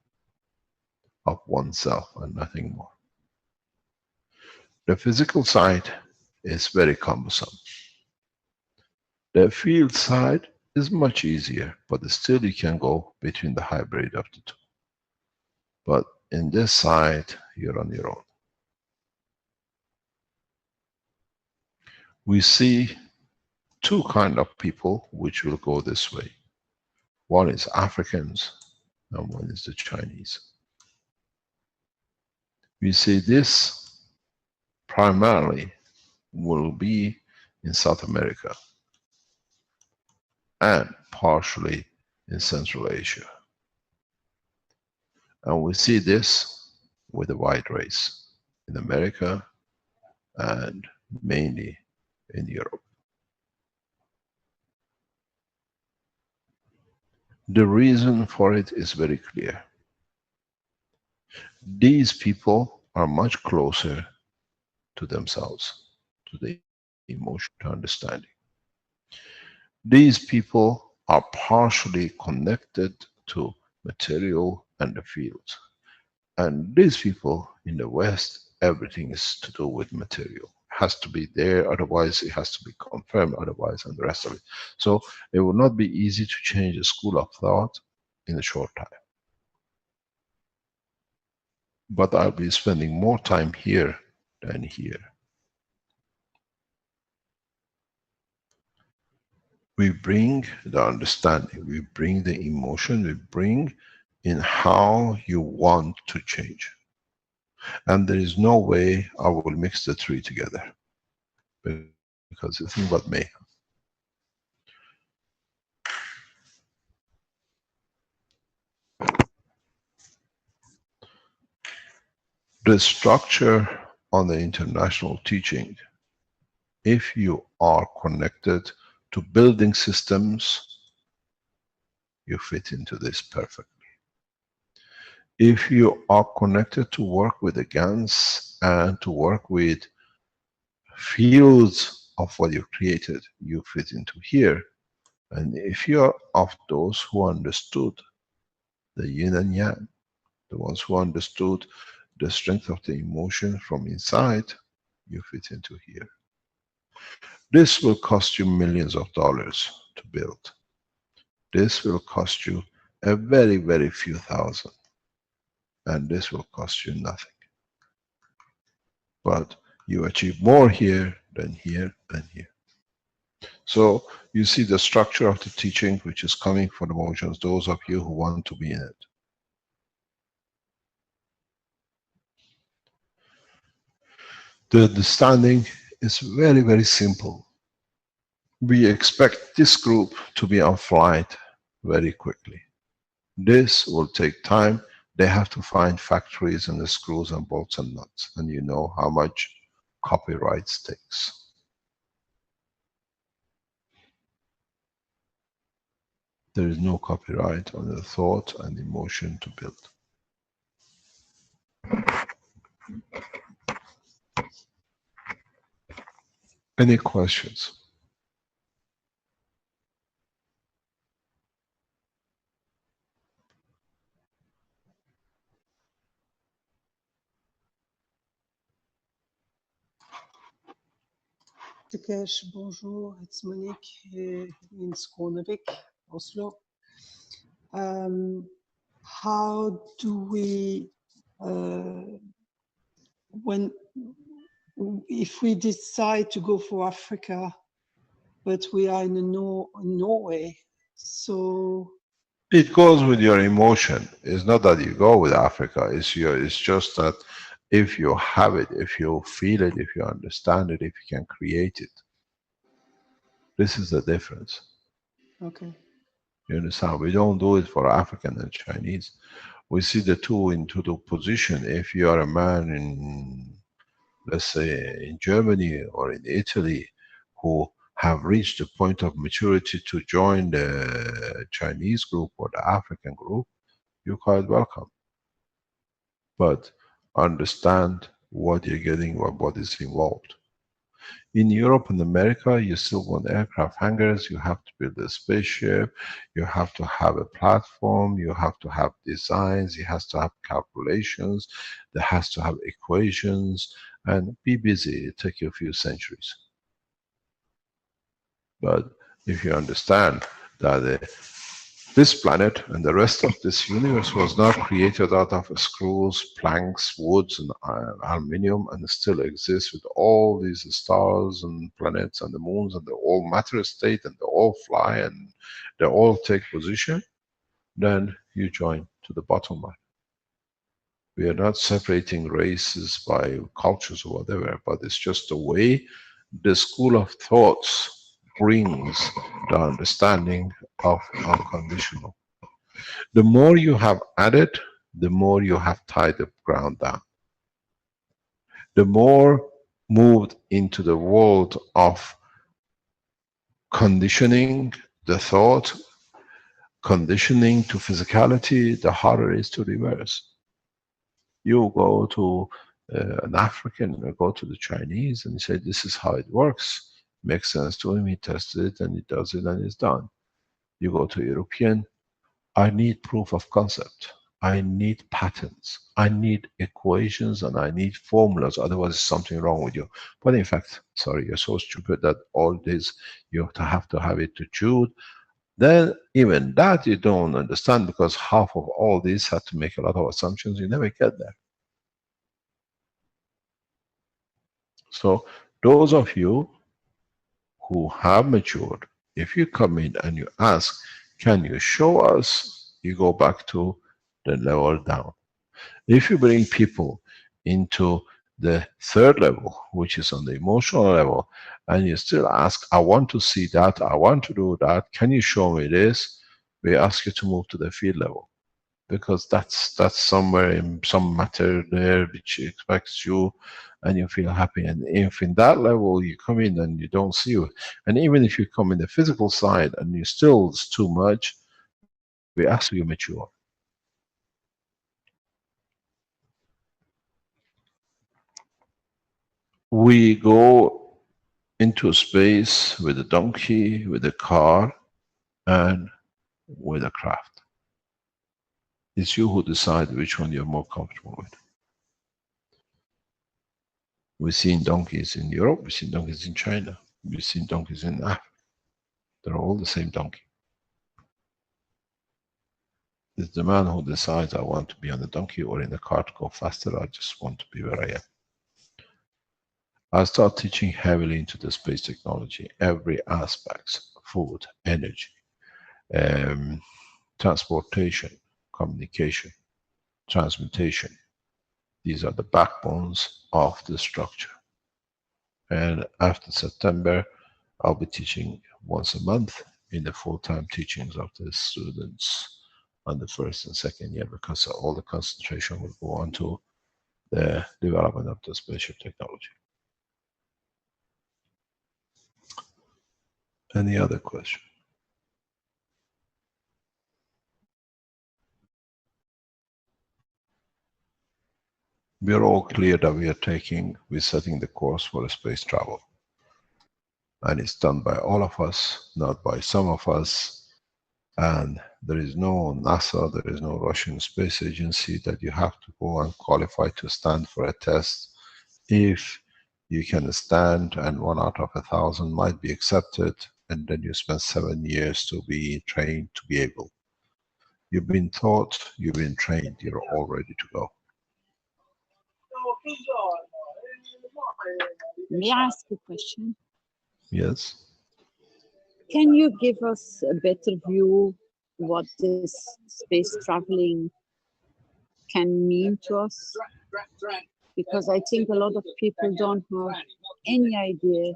of oneself and nothing more. The physical side is very cumbersome. The field side is much easier, but still you can go between the hybrid of the two. But in this side, you're on your own. We see two kind of people which will go this way. One is Africans and one is the Chinese. We see this primarily will be in South America and partially in Central Asia. And we see this with the white race in America and mainly in Europe. The reason for it is very clear. These people are much closer to themselves, to the emotion, to understanding. These people are partially connected to material and the fields. And these people in the West, everything is to do with material. It has to be there, otherwise it has to be confirmed, otherwise, and the rest of it. So it will not be easy to change the school of thought in a short time. But I'll be spending more time here than here. We bring the understanding, we bring the emotion, we bring in how you want to change. And there is no way I will mix the three together. Because it's nothing but mayhem. The structure on the international teaching, if you are connected to building systems, you fit into this perfectly. If you are connected to work with the GANs and to work with fields of what you created, you fit into here. And if you are of those who understood the yin and yang, the ones who understood the strength of the emotion from inside, you fit into here. This will cost you millions of dollars to build. This will cost you a very, very few thousand. And this will cost you nothing. But you achieve more here than here and here. So you see the structure of the teaching which is coming for the motions, those of you who want to be in it. The understanding is very, very simple. We expect this group to be on flight very quickly. This will take time. They have to find factories and the screws and bolts and nuts. And you know how much copyrights takes. There is no copyright on the thought and emotion to build. Any questions? Takesh, bonjour, it's Monique in Skånevik, Oslo. How do we, if we decide to go for Africa, but we are in Norway, so... It goes with your emotion. It's not that you go with Africa, it's just that if you have it, if you feel it, if you understand it, if you can create it. This is the difference. Okay. You understand? We don't do it for African and Chinese. we see the two into the position. If you are a man in, let's say, in Germany or in Italy, who have reached the point of maturity to join the Chinese group or the African group, you're quite welcome. But understand what you're getting or what is involved. In Europe and America, you still want aircraft hangars, you have to build a spaceship, you have to have a platform, you have to have designs, it has to have calculations, there has to have equations, and be busy, it takes you a few centuries. But if you understand that this planet and the rest of this universe was not created out of screws, planks, woods, and aluminium, and still exists with all these stars and planets and the moons, and they all matter state, and they all fly, and they all take position, then you join to the bottom line. We are not separating races by cultures or whatever, but it's just the way the school of thoughts brings the understanding of unconditional. The more you have added, the more you have tied the ground down. The more moved into the world of conditioning the thought, conditioning to physicality, the harder it is to reverse. You go to an African, or go to the Chinese and say, this is how it works. Makes sense to him, he tested it and he does it and it's done. You go to European, I need proof of concept. I need patterns. I need equations and I need formulas, otherwise there's something wrong with you. But in fact, sorry, you're so stupid that all this, you have to have it to choose. Then even that you don't understand, because half of all this had to make a lot of assumptions, you never get there. So those of you who have matured, if you come in and you ask, can you show us? You go back to the level down. If you bring people into the third level, which is on the emotional level, and you still ask, I want to see that, I want to do that, can you show me this? We ask you to move to the field level, because that's somewhere in some matter there which expects you and you feel happy. And if in that level you come in and you don't see you, and even if you come in the physical side and you still, it's too much, we ask you mature. We go into space with a donkey, with a car, and with a craft. It's you who decide which one you're more comfortable with. We've seen donkeys in Europe, we've seen donkeys in China, we've seen donkeys in Africa. They're all the same donkey. It's the man who decides, I want to be on the donkey or in the car to go faster, I just want to be where I am. I start teaching heavily into the space technology, every aspect, food, energy, transportation, communication, transmutation. These are the backbones of the structure. And after September, I'll be teaching once a month in the full-time teachings of the students on the first and second year, because all the concentration will go on to the development of the spaceship technology. Any other question? We are all clear that we're setting the course for space travel. And it's done by all of us, not by some of us. And there is no NASA, there is no Russian space agency that you have to go and qualify to stand for a test. If you can stand and 1 out of 1,000 might be accepted, and then you spend 7 years to be trained to be able. You've been taught, you've been trained, you're all ready to go. May I ask a question? Yes. Can you give us a better view what this space traveling can mean to us? Because I think a lot of people don't have any idea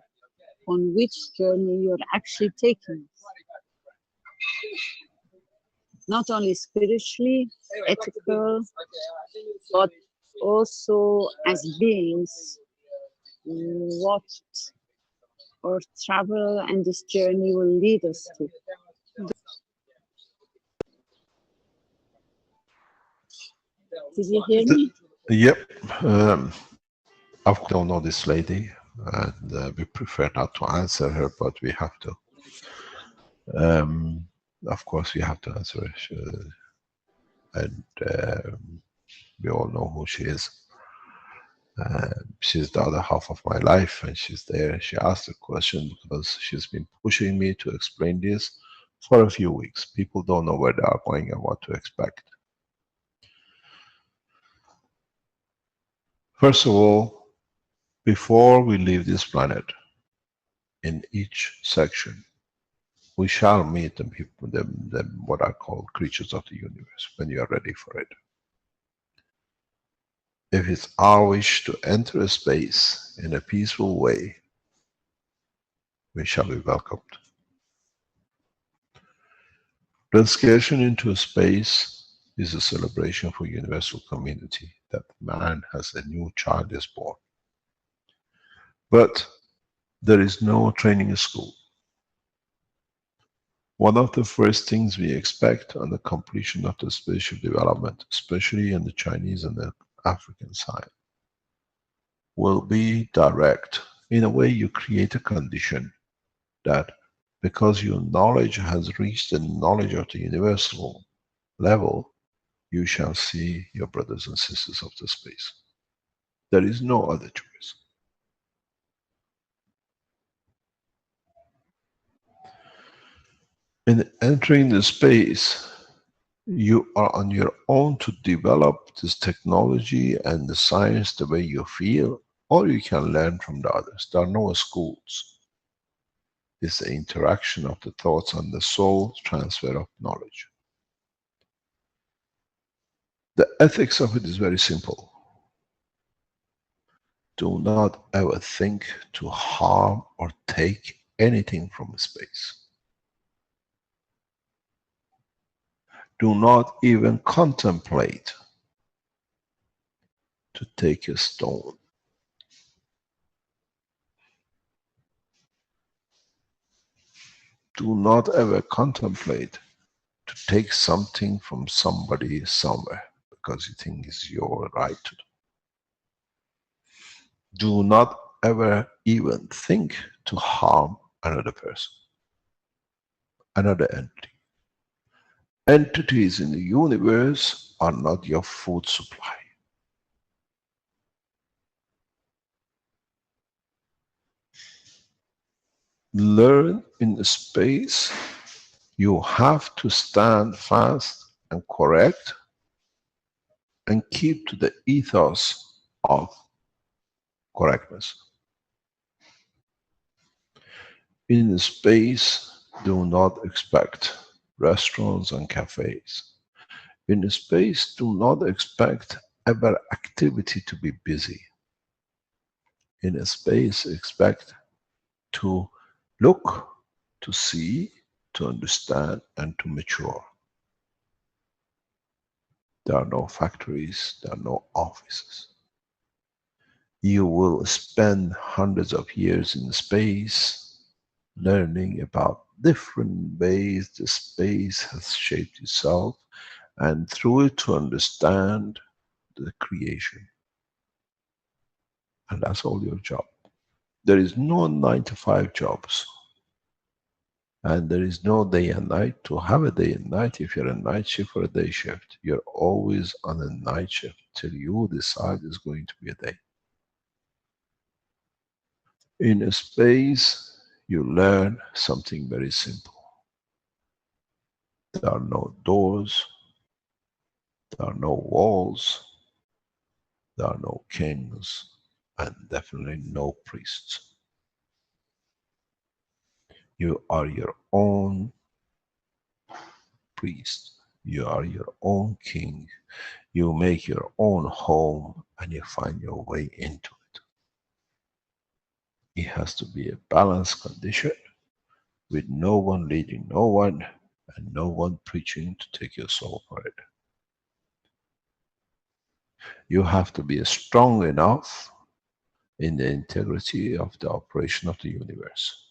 on which journey you're actually taking. not only spiritually, ethical, but also as beings, what our travel and this journey will lead us to. Did you hear me? Yep. Of course, don't know this lady, and we prefer not to answer her, but we have to. Of course, we have to answer her, and we all know who she is. She's the other half of my life, and she's there. She asked a question because she's been pushing me to explain this for a few weeks. People don't know where they are going and what to expect. First of all, before we leave this planet, in each section, we shall meet the people, what I call creatures of the universe, when you are ready for it. If it's our wish to enter a space in a peaceful way, we shall be welcomed. The excursion into space is a celebration for universal community, that man has a new child is born. But there is no training school. One of the first things we expect on the completion of the spaceship development, especially in the Chinese and the African side, will be direct. In a way, you create a condition that because your knowledge has reached the knowledge of the universal level, you shall see your brothers and sisters of the space. There is no other choice. In entering the space, you are on your own to develop this technology and the science the way you feel, or you can learn from the others. There are no schools. It's the interaction of the thoughts and the soul, transfer of knowledge. The ethics of it is very simple. Do not ever think to harm or take anything from space. Do not even contemplate to take a stone. Do not ever contemplate to take something from somebody somewhere because you think it's your right to do. Do not ever even think to harm another person, another entity. Entities in the universe are not your food supply. Learn in space, you have to stand fast and correct and keep to the ethos of correctness. In space, do not expect restaurants and cafes. In space, do not expect ever activity to be busy. In space, expect to look, to see, to understand, and to mature. There are no factories, there are no offices. You will spend hundreds of years in space learning about different ways the space has shaped itself, and through it to understand the creation. And that's all your job. There is no 9 to 5 jobs. And there is no day and night. To have a day and night, if you're a night shift or a day shift, you're always on a night shift till you decide it's going to be a day. In a space, you learn something very simple. There are no doors, there are no walls, there are no kings, and definitely no priests. You are your own priest. You are your own king. You make your own home and you find your way into it. It has to be a balanced condition with no one leading no one, and no one preaching to take your soul for it. You have to be strong enough in the integrity of the operation of the universe.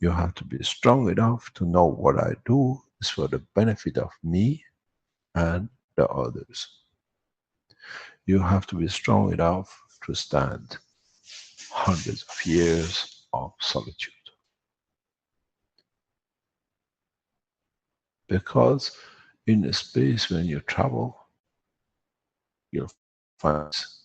You have to be strong enough to know what I do is for the benefit of me and the others. You have to be strong enough to stand hundreds of years of solitude. Because in space, when you travel, you'll find peace.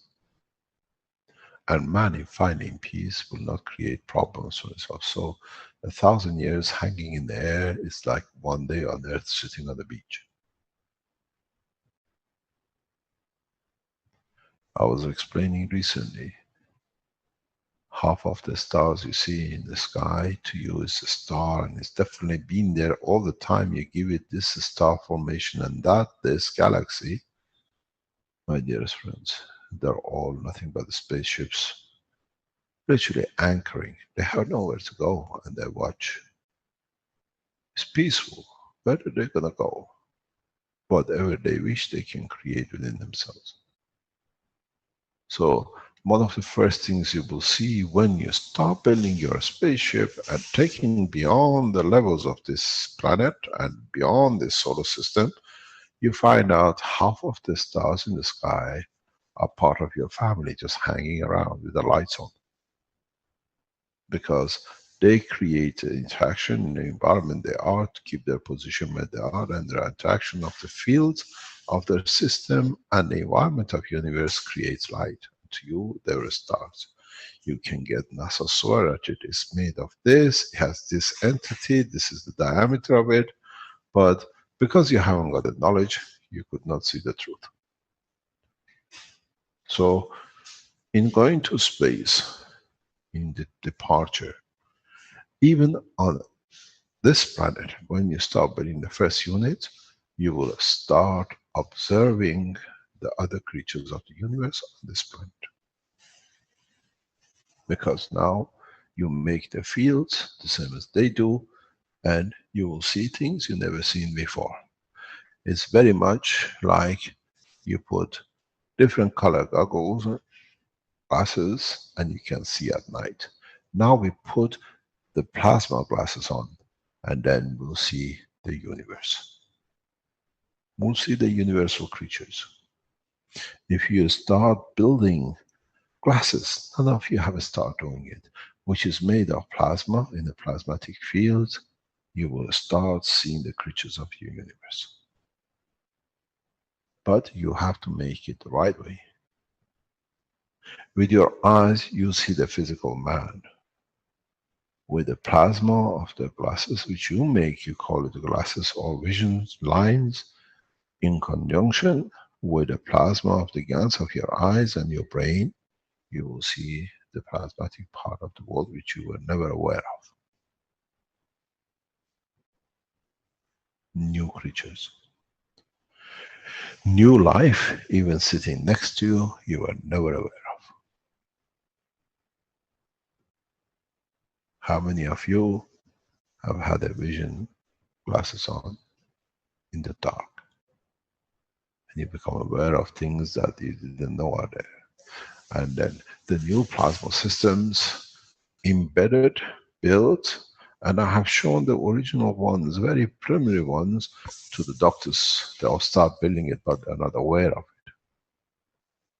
And man in finding peace will not create problems for himself. So 1,000 years hanging in the air is like one day on earth sitting on the beach. I was explaining recently, half of the stars you see in the sky to you is a star, and it's definitely been there all the time. You give it this star formation and that, this galaxy, my dearest friends, they're all nothing but the spaceships literally anchoring. They have nowhere to go and they watch. It's peaceful. Where are they gonna go? Whatever they wish, they can create within themselves. So one of the first things you will see when you start building your spaceship and taking beyond the levels of this planet and beyond this solar system, you find out half of the stars in the sky are part of your family, just hanging around with the lights on. Because they create an interaction in the environment they are to keep their position where they are, and their interaction of the fields of their system and the environment of universe creates light. To you, they are stars. You can get NASA swear at it is made of this, it has this entity, this is the diameter of it, but because you haven't got the knowledge, you could not see the truth. So, in going to space, in the departure, even on this planet, when you start building the first unit, you will start observing the other creatures of the universe on this planet. Because now you make the fields the same as they do, and you will see things you never seen before. It's very much like you put different color goggles, glasses, and you can see at night. Now we put the plasma glasses on, and then we'll see the universe. We'll see the universal creatures. If you start building glasses, none of you have started doing it, which is made of plasma in the plasmatic field, you will start seeing the creatures of your universe. But you have to make it the right way. With your eyes, you see the physical man. With the plasma of the glasses which you make, you call it glasses or visions, lines, in conjunction with the plasma of the glands of your eyes and your brain, you will see the plasmatic part of the world which you were never aware of. New creatures. New life, even sitting next to you, you were never aware of. How many of you have had a vision, glasses on, in the dark? And you become aware of things that you didn't know are there. And then the new plasma systems embedded, built, and I have shown the original ones, very preliminary ones, to the doctors. They'll start building it, but they're not aware of it.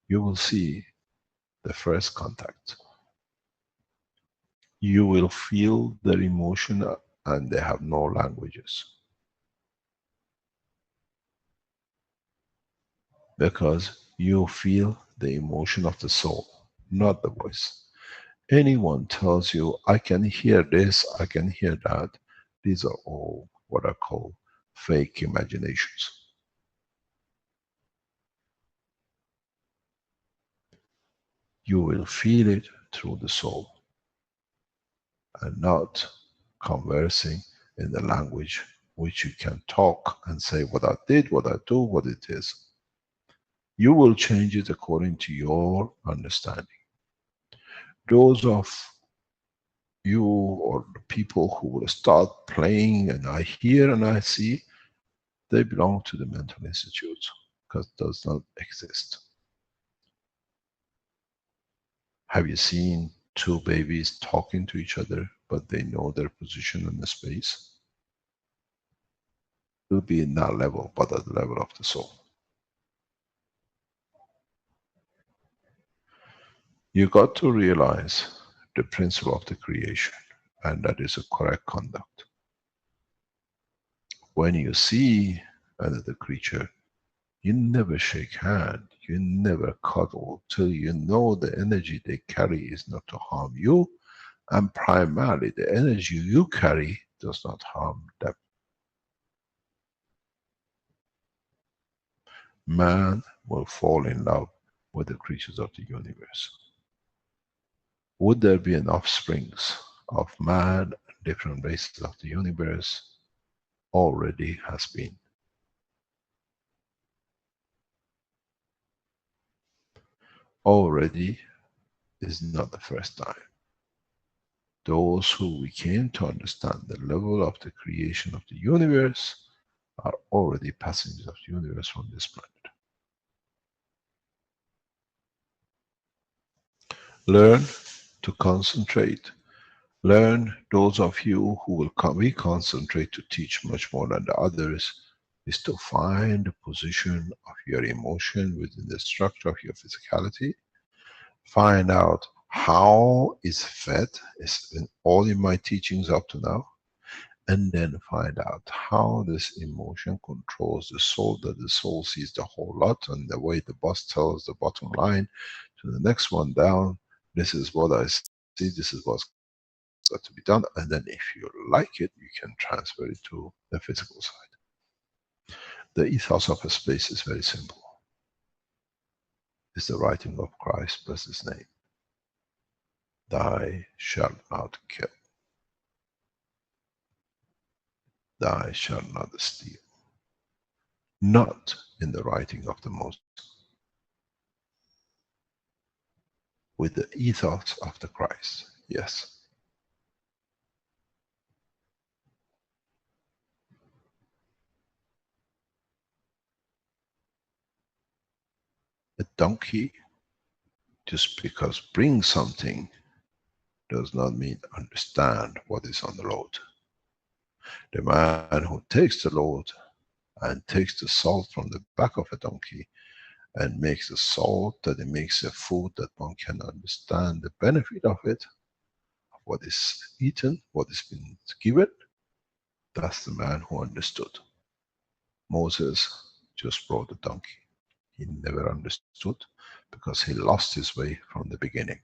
You will see the first contact. You will feel their emotion, and they have no languages. Because you feel the emotion of the soul, not the voice. Anyone tells you, I can hear this, I can hear that, these are all what I call fake imaginations. You will feel it through the soul and not conversing in the language which you can talk and say what I did, what I do, what it is. You will change it according to your understanding. Those of you or the people who will start playing and I hear and I see, they belong to the mental institute, because it does not exist. Have you seen two babies talking to each other, but they know their position in the space? It will be in that level, but at the level of the soul. You got to realize the principle of the creation, and that is a correct conduct. When you see another creature, you never shake hand, you never cuddle till you know the energy they carry is not to harm you, and primarily the energy you carry does not harm them. Man will fall in love with the creatures of the universe. Would there be an offsprings of man, different races of the universe? Already has been. Already is not the first time. Those who we came to understand the level of the creation of the universe are already passengers of the universe from this planet. Learn to concentrate. Learn, those of you who will we concentrate to teach much more than the others, is to find the position of your emotion within the structure of your physicality. Find out how it's fed, it's been all in my teachings up to now, and then find out how this emotion controls the soul, that the soul sees the whole lot, and the way the boss tells the bottom line to the next one down, this is what I see, this is what's got to be done, and then if you like it, you can transfer it to the physical side. The ethos of a space is very simple. It's the writing of Christ, bless his name. Thou shalt not kill. Thou shalt not steal. Not in the writing of the Moses. With the ethos of the Christ, yes. A donkey, just because brings something, does not mean understand what is on the load. The man who takes the load and takes the salt from the back of a donkey and makes the salt, that it makes a food that one can understand the benefit of it, of what is eaten, what is been given, that's the man who understood. Moses just brought the donkey. He never understood because he lost his way from the beginning.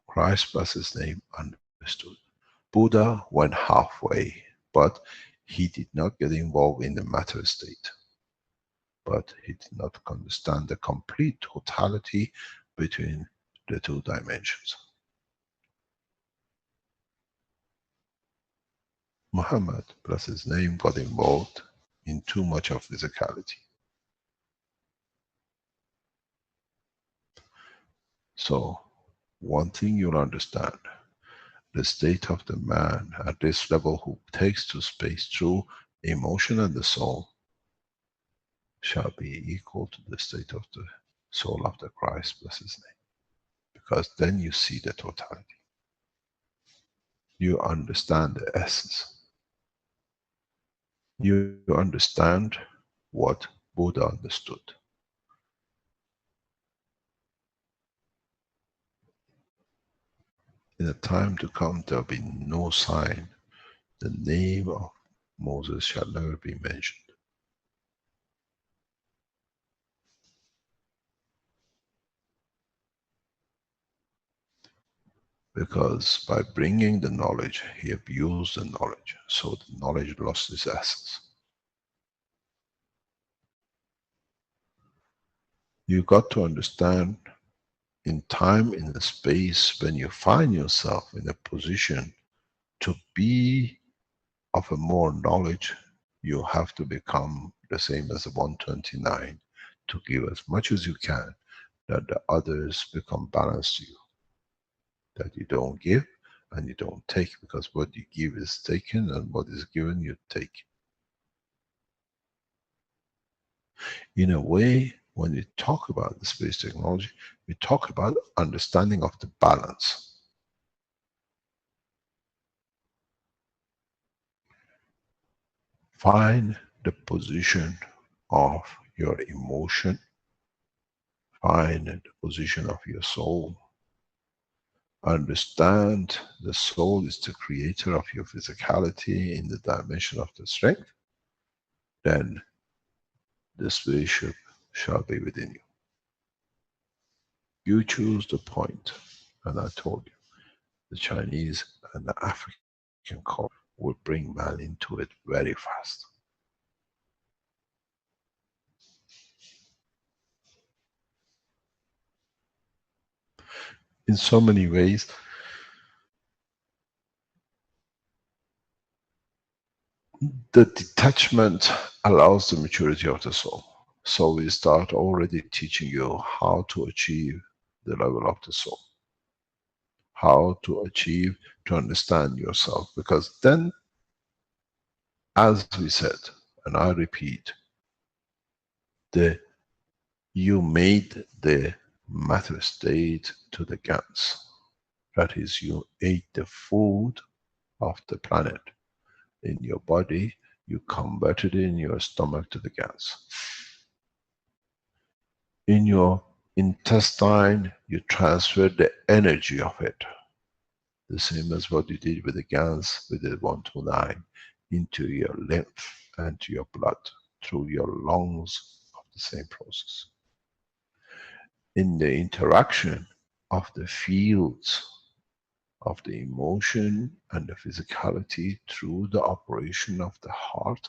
Christ, bless his name, understood. Buddha went halfway, but he did not get involved in the matter state. But he did not understand the complete totality between the two dimensions. Muhammad, bless his name, got involved in too much of physicality. So, one thing you'll understand, the state of the man at this level who takes to space through emotion and the soul shall be equal to the state of the soul of the Christ, bless his name. Because then you see the totality. You understand the essence. You understand what Buddha understood. In the time to come, there will be no sign. The name of Moses shall never be mentioned. Because by bringing the knowledge, he abused the knowledge, so the knowledge lost its essence. You got to understand, in time, in the space, when you find yourself in a position to be of a more knowledge, You have to become the same as the 129 to give as much as you can, that the others become balanced to you. That you don't give and you don't take, because what you give is taken and what is given you take. In a way, when we talk about the space technology, we talk about understanding of the balance. Find the position of your emotion, find the position of your soul. Understand the soul is the creator of your physicality in the dimension of the strength, then the spaceship shall be within you. You choose the point, and I told you, the Chinese and the African culture will bring man into it very fast. In so many ways, the detachment allows the maturity of the soul. So we start already teaching you how to achieve the level of the soul. How to achieve, to understand yourself. Because then, as we said, and I repeat, you made the matter state to the GANs. That is, you ate the food of the planet. In your body, you converted it in your stomach to the GANs. In your intestine, you transferred the energy of it. The same as what you did with the GANs, with the 129, into your lymph and to your blood, through your lungs, of the same process. In the interaction of the fields of the emotion and the physicality through the operation of the heart,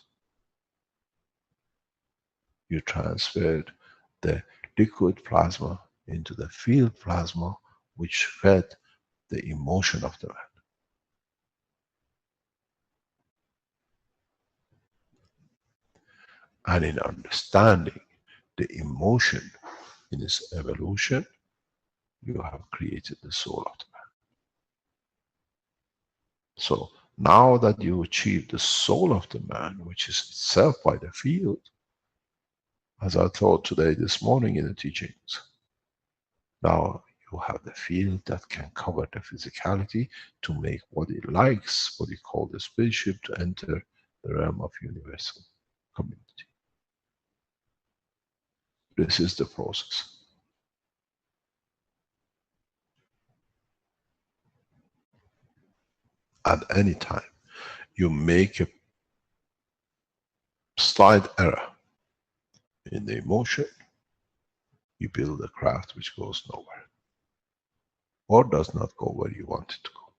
you transferred the liquid plasma into the field plasma, which fed the emotion of the man. And in understanding the emotion in its evolution, you have created the soul of the man. So now that you achieve the soul of the man, which is itself by the field, as I taught today, this morning in the teachings, now you have the field that can cover the physicality to make what it likes, what you call the spaceship, to enter the realm of universal community. This is the process. At any time, you make a slight error in the emotion, you build a craft which goes nowhere, or does not go where you want it to go.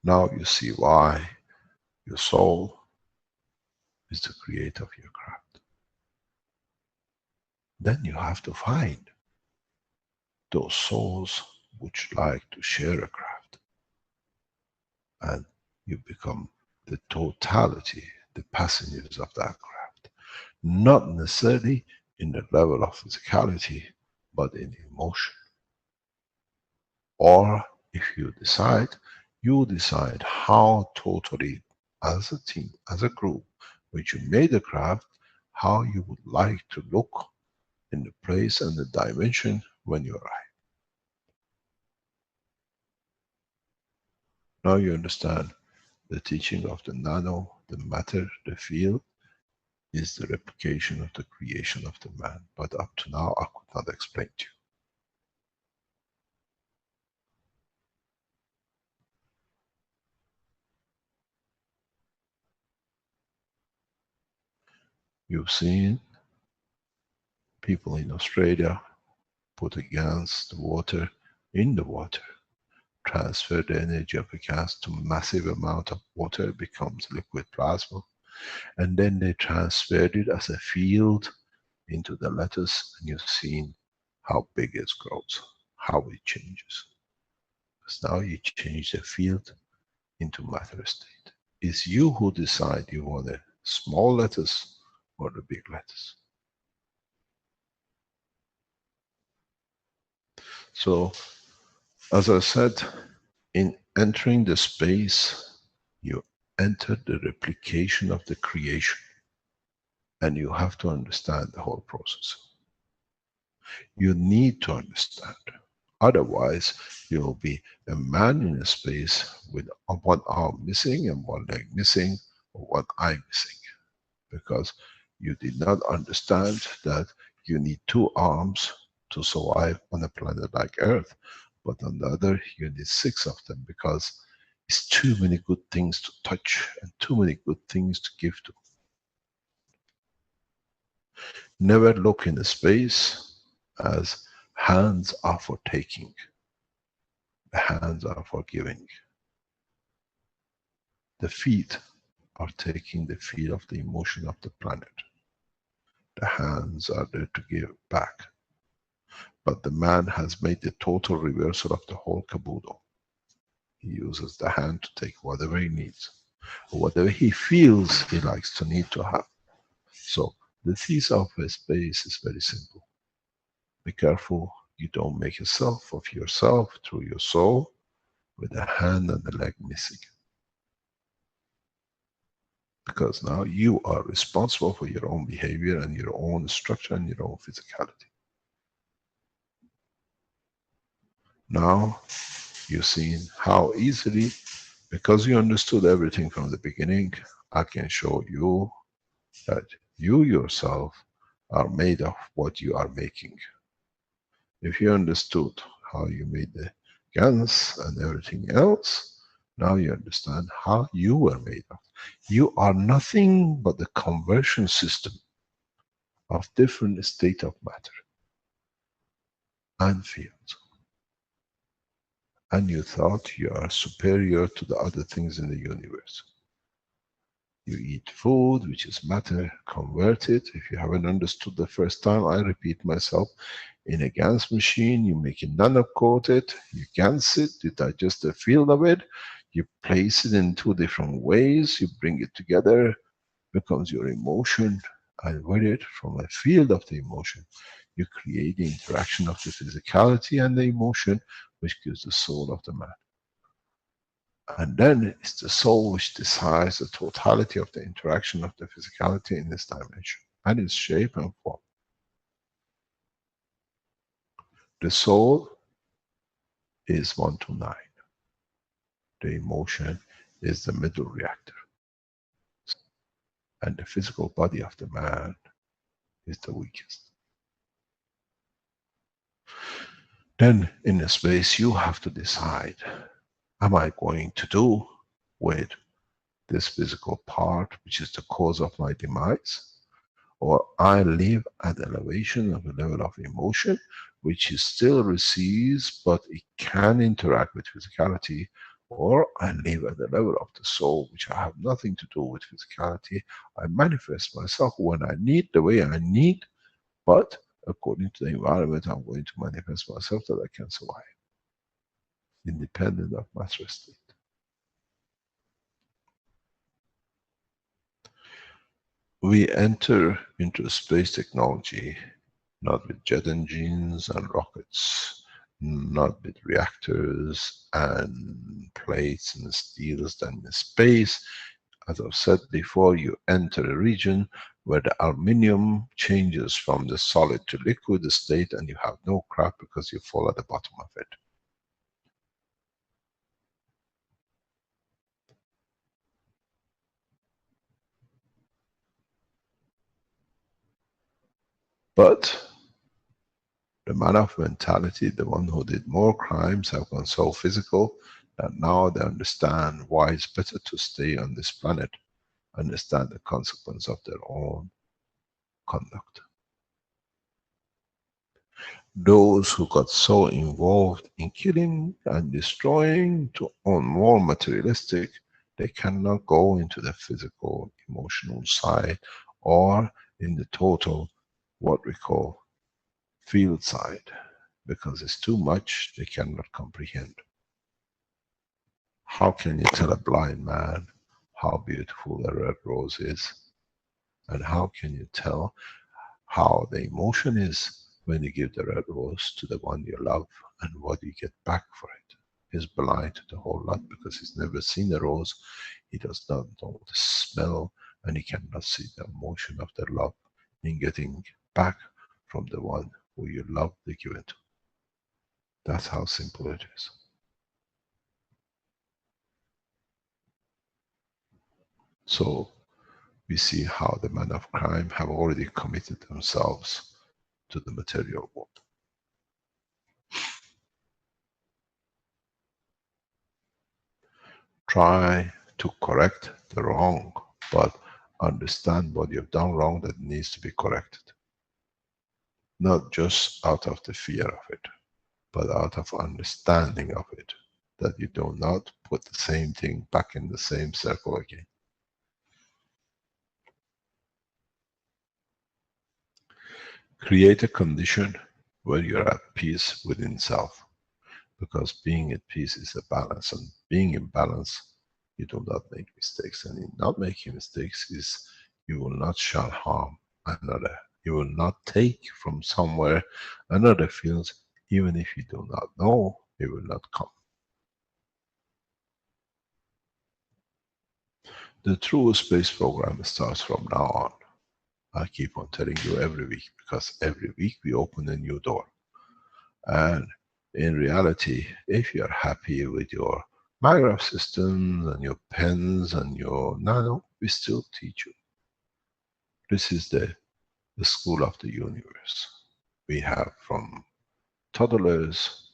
Now you see why your soul is the creator of your craft. Then you have to find those souls which like to share a craft, and you become the totality, the passengers of that craft. Not necessarily in the level of physicality, but in emotion. Or if you decide how totally, as a team, as a group, which you made a craft, how you would like to look in the place and the dimension when you arrive. Now you understand the teaching of the nano, the matter, the field, is the replication of the creation of the man. But up to now, I could not explain to you. You've seen people in Australia put a gas, the water, in the water, transfer the energy of a gas to massive amount of water, becomes liquid plasma, and then they transferred it as a field into the lettuce, and you've seen how big it grows, how it changes. Because now you change the field into matter state. It's you who decide you want the small letters or the big letters. So, as I said, in entering the space, you enter the replication of the creation. And you have to understand the whole process. You need to understand. Otherwise, you'll be a man in a space with one arm missing and one leg missing, or one eye missing. Because you did not understand that you need two arms to survive on a planet like Earth. But on the other, you need 6 of them, because it's too many good things to touch and too many good things to give to. Never look in a space as hands are for taking. The hands are for giving. The feet are taking the feel of the emotion of the planet. The hands are there to give back. But the man has made the total reversal of the whole caboodle. He uses the hand to take whatever he needs, or whatever he feels he likes to need to have. So the thesis of a space is very simple. Be careful you don't make a self of yourself through your soul with a hand and a leg missing. Because now you are responsible for your own behavior and your own structure and your own physicality. Now you've seen how easily, because you understood everything from the beginning, I can show you that you yourself are made of what you are making. If you understood how you made the guns and everything else, now you understand how you were made of. You are nothing but the conversion system of different state of matter and fields. And you thought you are superior to the other things in the universe. You eat food, which is matter, convert it. If you haven't understood the first time, I repeat myself. In a GANS machine, you make it nano-coated, you GANS it, you digest the field of it, you place it in 2 different ways, you bring it together, becomes your emotion, and with it, from a field of the emotion, you create the interaction of the physicality and the emotion, which gives the soul of the man. And then it's the soul which decides the totality of the interaction of the physicality in this dimension, and its shape and form. The soul is 1 to 9. The emotion is the middle reactor. And the physical body of the man is the weakest. Then in the space you have to decide, am I going to do with this physical part, which is the cause of my demise? Or I live at elevation of a level of emotion, which is still receives, but it can interact with physicality. Or I live at the level of the soul, which I have nothing to do with physicality. I manifest myself when I need, the way I need, but according to the environment, I'm going to manifest myself that I can survive, independent of matter state. We enter into space technology not with jet engines and rockets, not with reactors and plates and steels than in space. As I've said before, you enter a region where the aluminum changes from the solid to liquid state and you have no crap because you fall at the bottom of it. But the man of mentality, the one who did more crimes, have gone so physical that now they understand why it's better to stay on this planet, understand the consequence of their own conduct. Those who got so involved in killing and destroying to own more materialistic, they cannot go into the physical, emotional side or in the total, what we call field side, because it's too much they cannot comprehend. How can you tell a blind man how beautiful a red rose is? And how can you tell how the emotion is when you give the red rose to the one you love, and what you get back for it? He's blind to the whole lot because he's never seen a rose. He does not know the smell, and he cannot see the emotion of the love in getting back from the one who you love to give it to. That's how simple it is. So we see how the men of crime have already committed themselves to the material world. Try to correct the wrong, but understand what you've done wrong that needs to be corrected. Not just out of the fear of it, but out of understanding of it, that you do not put the same thing back in the same circle again. Create a condition where you're at peace within self, because being at peace is a balance, and being in balance, you do not make mistakes, and in not making mistakes is you will not shall harm another. You will not take from somewhere another feels, even if you do not know, it will not come. The true space program starts from now on. I keep on telling you every week, because every week we open a new door. And in reality, if you're happy with your Magraph systems and your pens and your nano, we still teach you. This is the school of the universe. We have from toddlers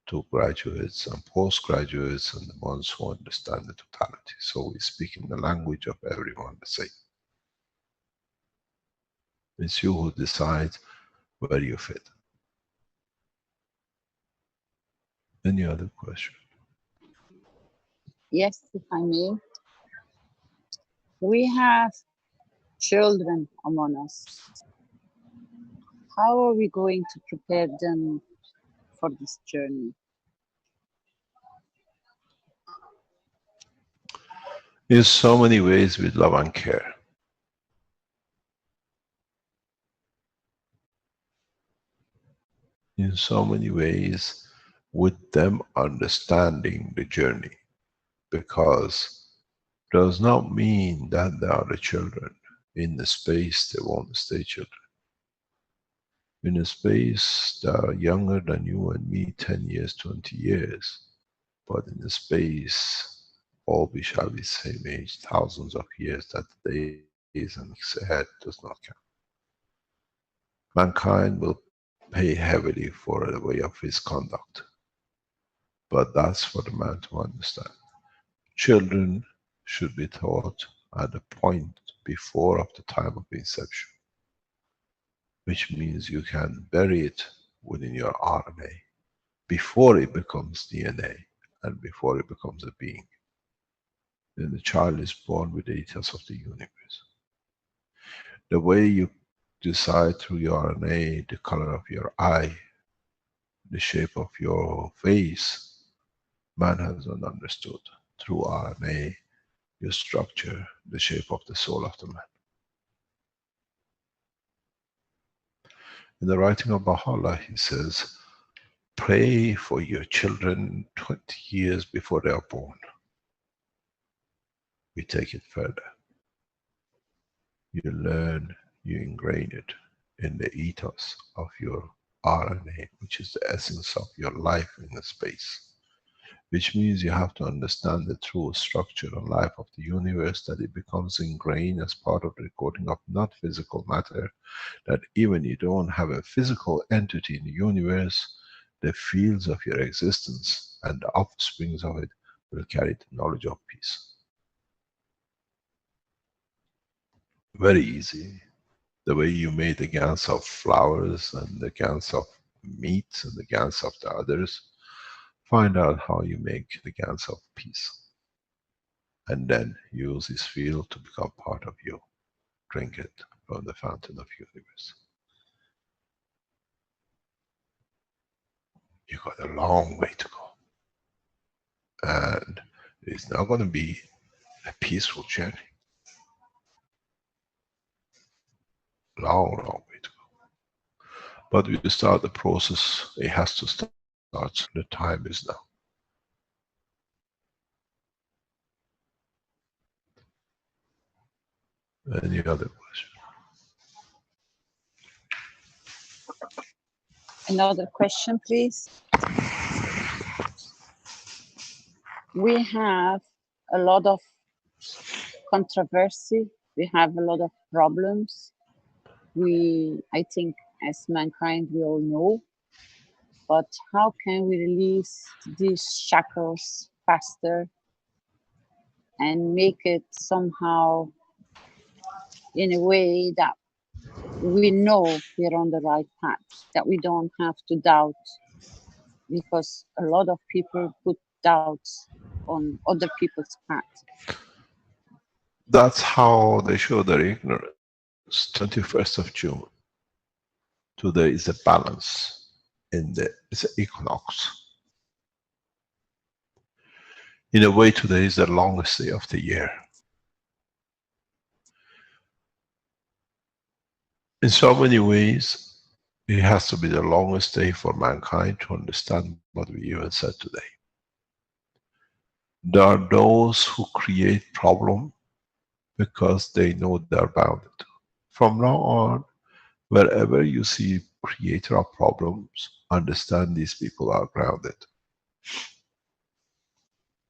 to graduates and postgraduates and the ones who understand the totality. So we speak in the language of everyone the same. It's you who decides where you fit. Any other question? Yes, if I may. We have children among us. How are we going to prepare them for this journey? In so many ways with love and care. In so many ways with them understanding the journey, because does not mean that they are the children. In the space they won't stay children. In a space they are younger than you and me, 10 years, 20 years. But in the space all we shall be same age, thousands of years, that the days and weeks ahead does not count. Mankind will pay heavily for the way of his conduct. But that's for the man to understand. Children should be taught at the point before of the time of inception, which means you can bury it within your RNA before it becomes DNA and before it becomes a being. Then the child is born with the ethos of the universe. The way you decide through your RNA the color of your eye, the shape of your face, man has not understood. Through RNA, you structure the shape of the soul of the man. In the writing of Baha'u'llah, he says, pray for your children 20 years before they are born. We take it further. You learn, you ingrain it in the ethos of your RNA, which is the essence of your life in the space. Which means you have to understand the true structure and life of the universe, that it becomes ingrained as part of the recording of not physical matter, that even you don't have a physical entity in the universe, the fields of your existence and the offsprings of it will carry the knowledge of peace. Very easy. The way you made the gans of flowers and the gans of meat and the gans of the others, find out how you make the gans of peace. And then use this field to become part of you. Drink it from the fountain of universe. You got a long way to go. And it's not going to be a peaceful journey. Long, long way to go. But we start the process, it has to start. The time is now. Any other question? Another question, please. We have a lot of controversy. We have a lot of problems. I think, as mankind, we all know. But how can we release these shackles faster and make it somehow in a way that we know we're on the right path, that we don't have to doubt, because a lot of people put doubts on other people's path. That's how they show their ignorance. 21st of June. Today is a balance. It's an equinox. In a way, today is the longest day of the year. In so many ways, it has to be the longest day for mankind to understand what we even said today. There are those who create problem because they know they're bounded. From now on, wherever you see creator of problems, understand these people are grounded.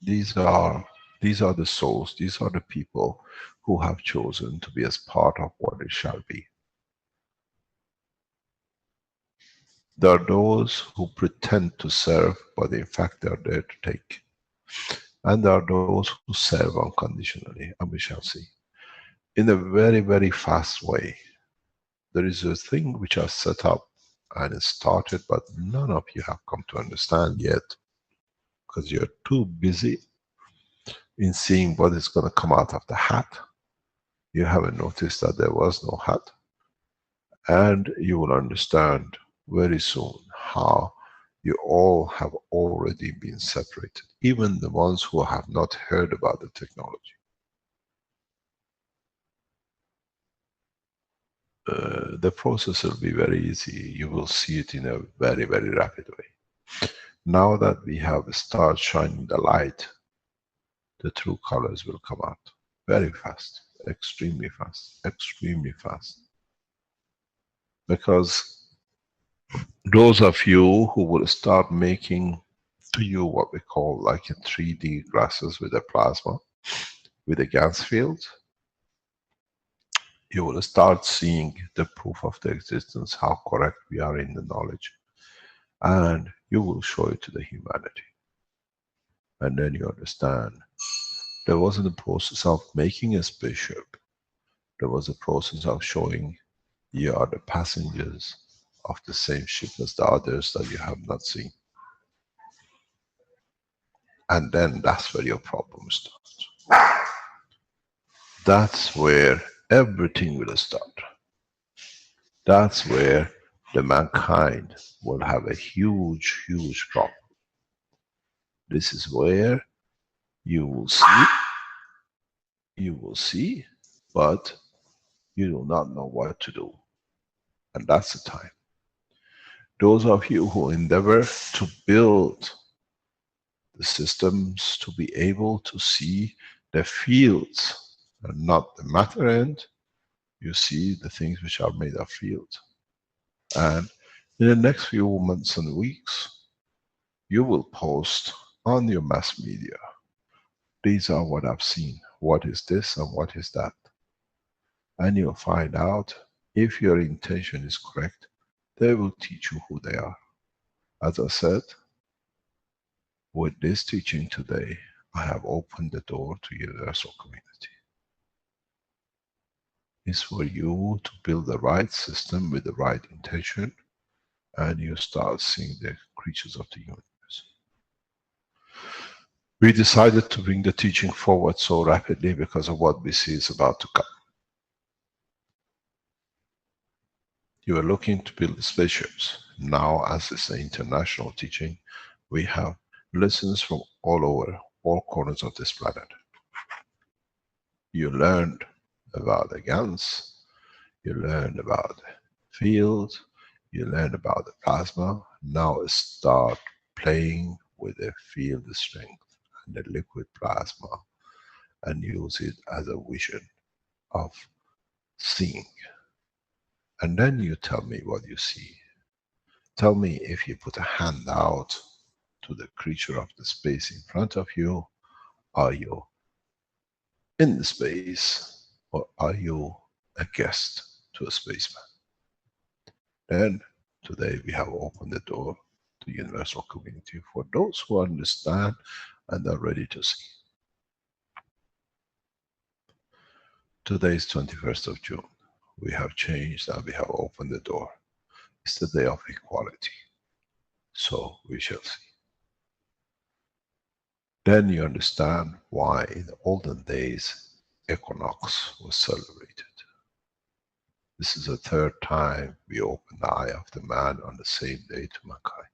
These are the souls, these are the people who have chosen to be as part of what it shall be. There are those who pretend to serve, but in fact they are there to take. And there are those who serve unconditionally, and we shall see. In a very, very fast way, there is a thing which has set up and it started, but none of you have come to understand yet, because you're too busy in seeing what is going to come out of the hat. You haven't noticed that there was no hat. And you will understand very soon how you all have already been separated, even the ones who have not heard about the technology. The process will be very easy. You will see it in a very, very rapid way. Now that we have started shining the light, the true colors will come out very fast, extremely fast, extremely fast. Because those of you who will start making to you what we call like a 3D glasses with a plasma, with a gas field, you will start seeing the proof of the existence, how correct we are in the knowledge. And you will show it to the humanity. And then you understand there wasn't a process of making a spaceship. There was a process of showing you are the passengers of the same ship as the others that you have not seen. And then that's where your problem starts. That's where everything will start. That's where the mankind will have a huge, huge problem. This is where you will see, but you do not know what to do. And that's the time. Those of you who endeavor to build the systems to be able to see the fields and not the matter end, you see the things which are made of fields. And in the next few months and weeks, you will post on your mass media, these are what I've seen, what is this and what is that. And you'll find out if your intention is correct, they will teach you who they are. As I said, with this teaching today, I have opened the door to universal community. It's for you to build the right system with the right intention, and you start seeing the creatures of the universe. We decided to bring the teaching forward so rapidly because of what we see is about to come. You are looking to build spaceships. Now, as it's an international teaching, we have lessons from all over, all corners of this planet. You learned about the GANs, you learned about the field, you learned about the plasma. Now start playing with the field strength and the liquid plasma and use it as a vision of seeing. And then you tell me what you see. Tell me if you put a hand out to the creature of the space in front of you, are you in the space or are you a guest to a spaceman? Then today we have opened the door to universal community for those who understand and are ready to see. Today is 21st of June. We have changed and we have opened the door. It's the day of equality. So we shall see. Then you understand why in the olden days equinox was celebrated. This is the third time we open the eye of the man on the same day to mankind.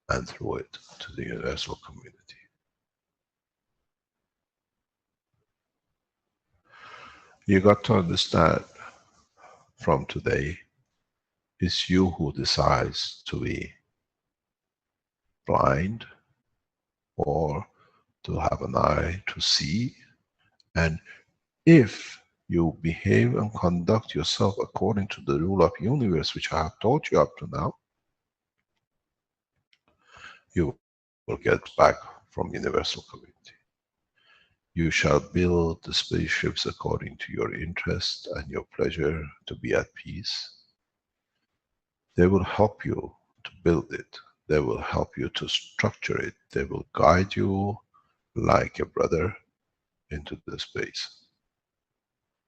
And through it to the universal community. You got to understand from today, it's you who decides to be blind or to have an eye to see. And if you behave and conduct yourself according to the rule of universe, which I have taught you up to now, you will get back from universal community. You shall build the spaceships according to your interest and your pleasure to be at peace. They will help you to build it. They will help you to structure it. They will guide you like a brother into the space.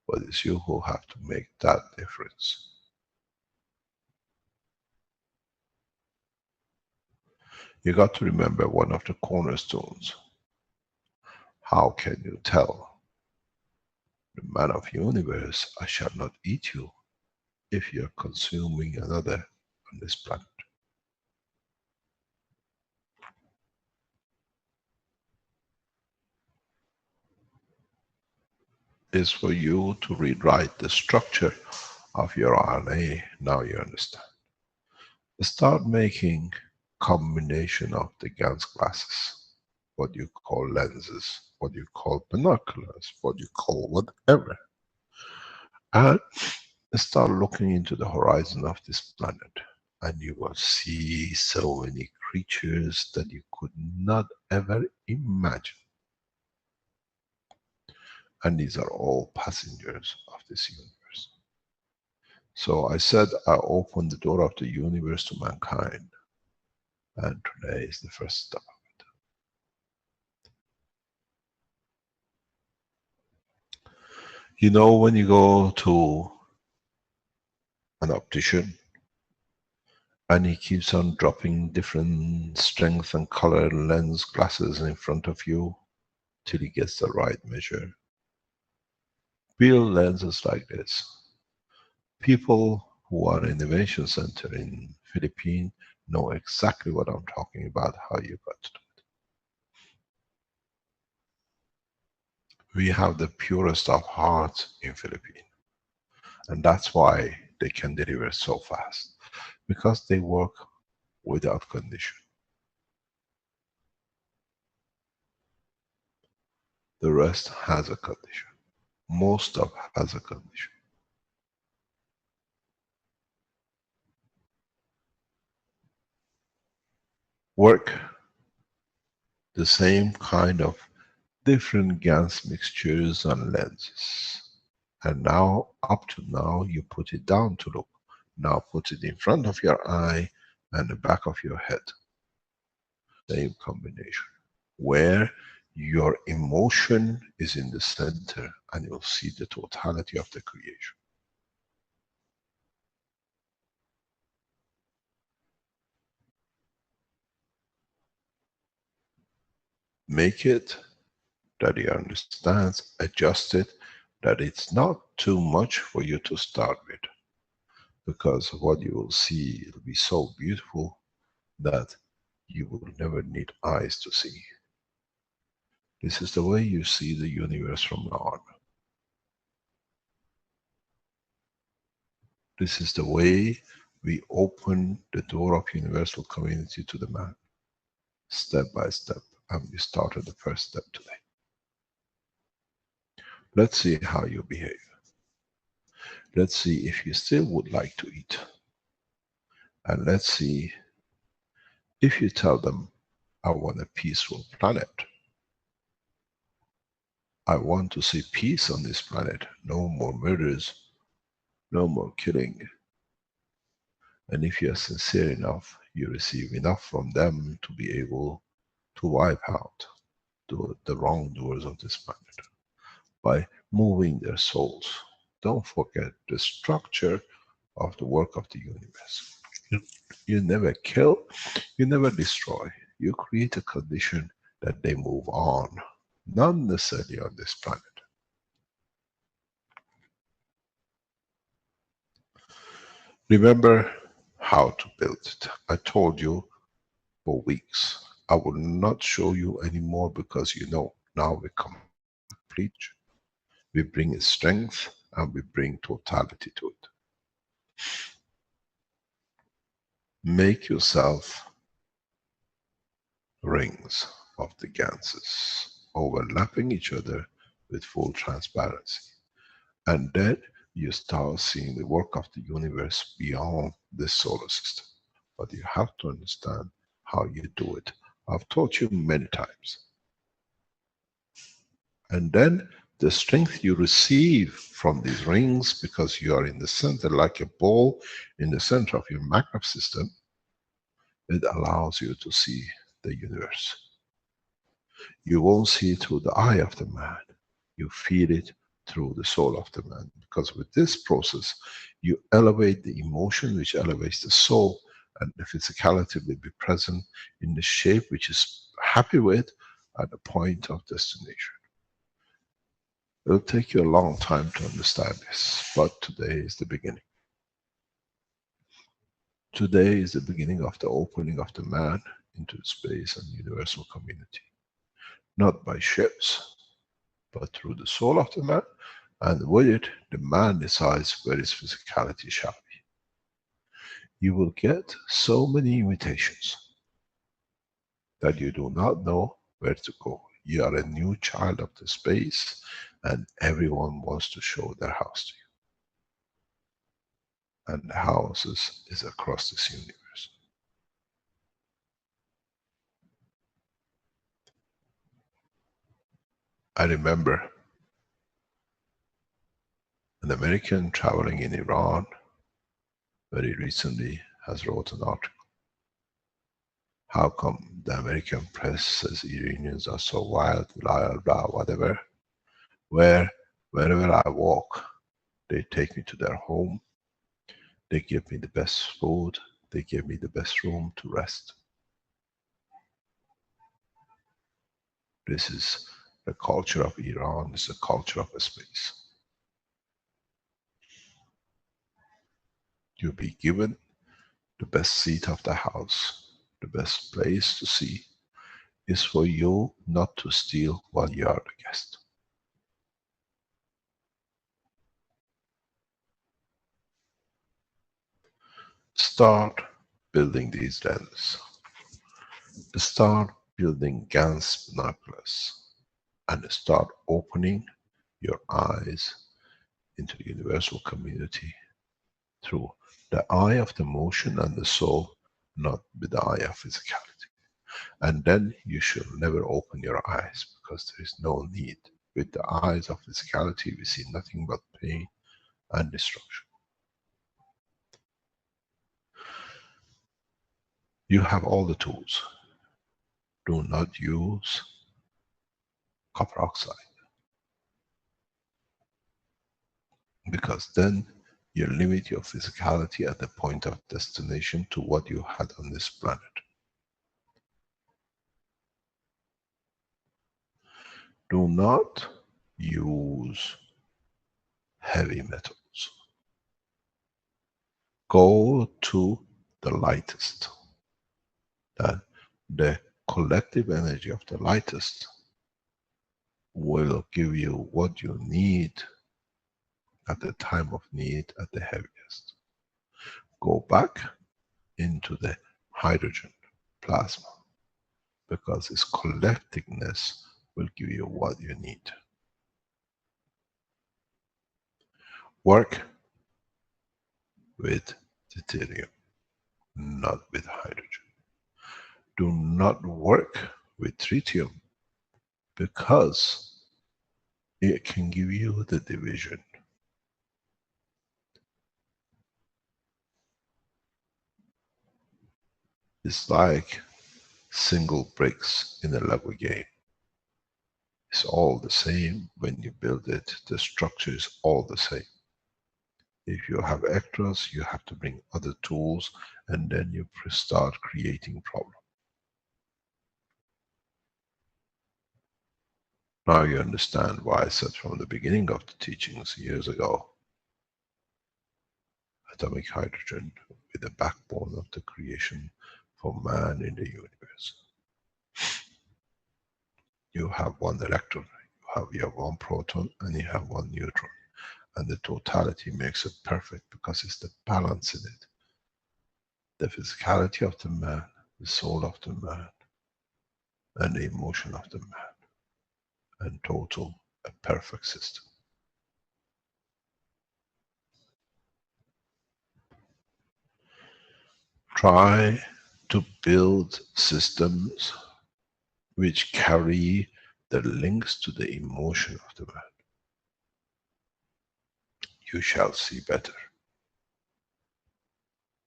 But it's you who have to make that difference. You got to remember one of the cornerstones. How can you tell the man of universe, I shall not eat you if you are consuming another on this planet? Is for you to rewrite the structure of your RNA. Now you understand. Start making combination of the GANS glasses, what you call lenses, what you call binoculars, what you call whatever. And start looking into the horizon of this planet. And you will see so many creatures that you could not ever imagine. And these are all passengers of this universe. So I said I opened the door of the universe to mankind. And today is the first step of it. You know, when you go to an optician and he keeps on dropping different strength and color lens glasses in front of you till he gets the right measure. Build lenses like this. People who are in Innovation Center in Philippines know exactly what I'm talking about, how you got to it. We have the purest of hearts in Philippines. And that's why they can deliver so fast. Because they work without condition. The rest has a condition. Most of has a condition. Work the same kind of different GANs mixtures and lenses. And now, up to now, you put it down to look. Now put it in front of your eye and the back of your head. Same combination. Where your emotion is in the center and you'll see the totality of the creation. Make it that he understands, adjust it, that it's not too much for you to start with. Because what you will see, it'll be so beautiful that you will never need eyes to see. This is the way you see the universe from now on. This is the way we open the door of universal community to the man, step by step, and we started the first step today. Let's see how you behave. Let's see if you still would like to eat. And let's see if you tell them, I want a peaceful planet. I want to see peace on this planet. No more murders, no more killing. And if you are sincere enough, you receive enough from them to be able to wipe out the wrongdoers of this planet by moving their souls. Don't forget the structure of the work of the universe. You never kill, you never destroy. You create a condition that they move on, not necessarily on this planet. Remember how to build it. I told you for weeks. I will not show you anymore because you know, now we complete. We bring strength and we bring totality to it. Make yourself rings of the Ganses, overlapping each other with full transparency. And then you start seeing the work of the universe beyond this solar system. But you have to understand how you do it. I've taught you many times. And then the strength you receive from these rings, because you are in the center, like a ball in the center of your macro system, it allows you to see the universe. You won't see it through the eye of the man. You feel it through the soul of the man. Because with this process, you elevate the emotion, which elevates the soul, and the physicality will be present in the shape which is happy with at the point of destination. It'll take you a long time to understand this, but today is the beginning. Today is the beginning of the opening of the man into space and universal community. Not by ships, but through the soul of the man, and with it, the man decides where his physicality shall be. You will get so many invitations that you do not know where to go. You are a new child of the space, and everyone wants to show their house to you. And the houses is across this universe. I remember an American traveling in Iran very recently has wrote an article. How come the American press says Iranians are so wild, blah, blah, whatever, where wherever I walk, they take me to their home, they give me the best food, they give me the best room to rest. This is the culture of Iran, this is the culture of space. You'll be given the best seat of the house, the best place to see, is for you not to steal while you are the guest. Start building these lenses. Start building Gans binoculars and start opening your eyes into the universal community through the eye of the motion and the soul, not with the eye of physicality. And then you should never open your eyes, because there is no need. With the eyes of physicality, we see nothing but pain and destruction. You have all the tools. Do not use copper oxide, because then you limit your physicality at the point of destination to what you had on this planet. Do not use heavy metals. Go to the lightest. The collective energy of the lightest will give you what you need at the time of need, at the heaviest. Go back into the hydrogen plasma, because its collectiveness will give you what you need. Work with deuterium, not with hydrogen. Do not work with tritium, because it can give you the division. It's like single bricks in a Lego game. It's all the same when you build it, the structure is all the same. If you have extras, you have to bring other tools, and then you start creating problems. Now you understand why I said from the beginning of the teachings years ago, atomic hydrogen with the backbone of the creation for man in the universe. You have one electron, you have one proton, and you have one neutron. And the totality makes it perfect, because it's the balance in it. The physicality of the man, the soul of the man, and the emotion of the man. And total, a perfect system. Try to build systems which carry the links to the emotion of the man. You shall see better.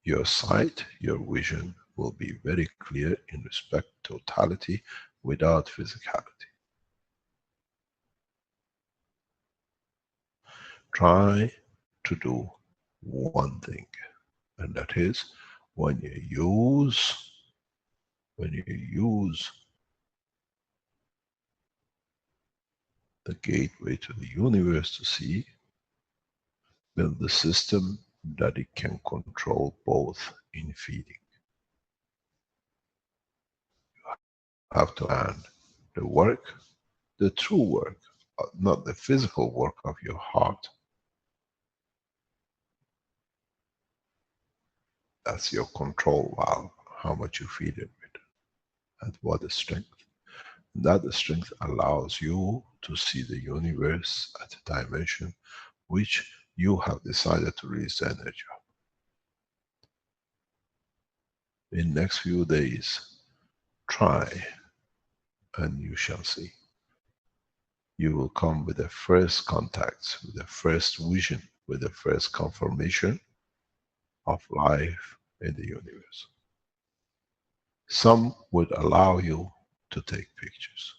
Your sight, your vision will be very clear in respect to totality without physicality. Try to do one thing, and that is when you use the gateway to the universe to see, build the system that it can control both in feeding. You have to learn the work, the true work, not the physical work of your heart. That's your control valve, how much you feed it with, and what is strength. That strength allows you to see the universe at a dimension which you have decided to release the energy of. In next few days, try, and you shall see. You will come with the first contacts, with the first vision, with the first confirmation of life in the universe. Some would allow you to take pictures,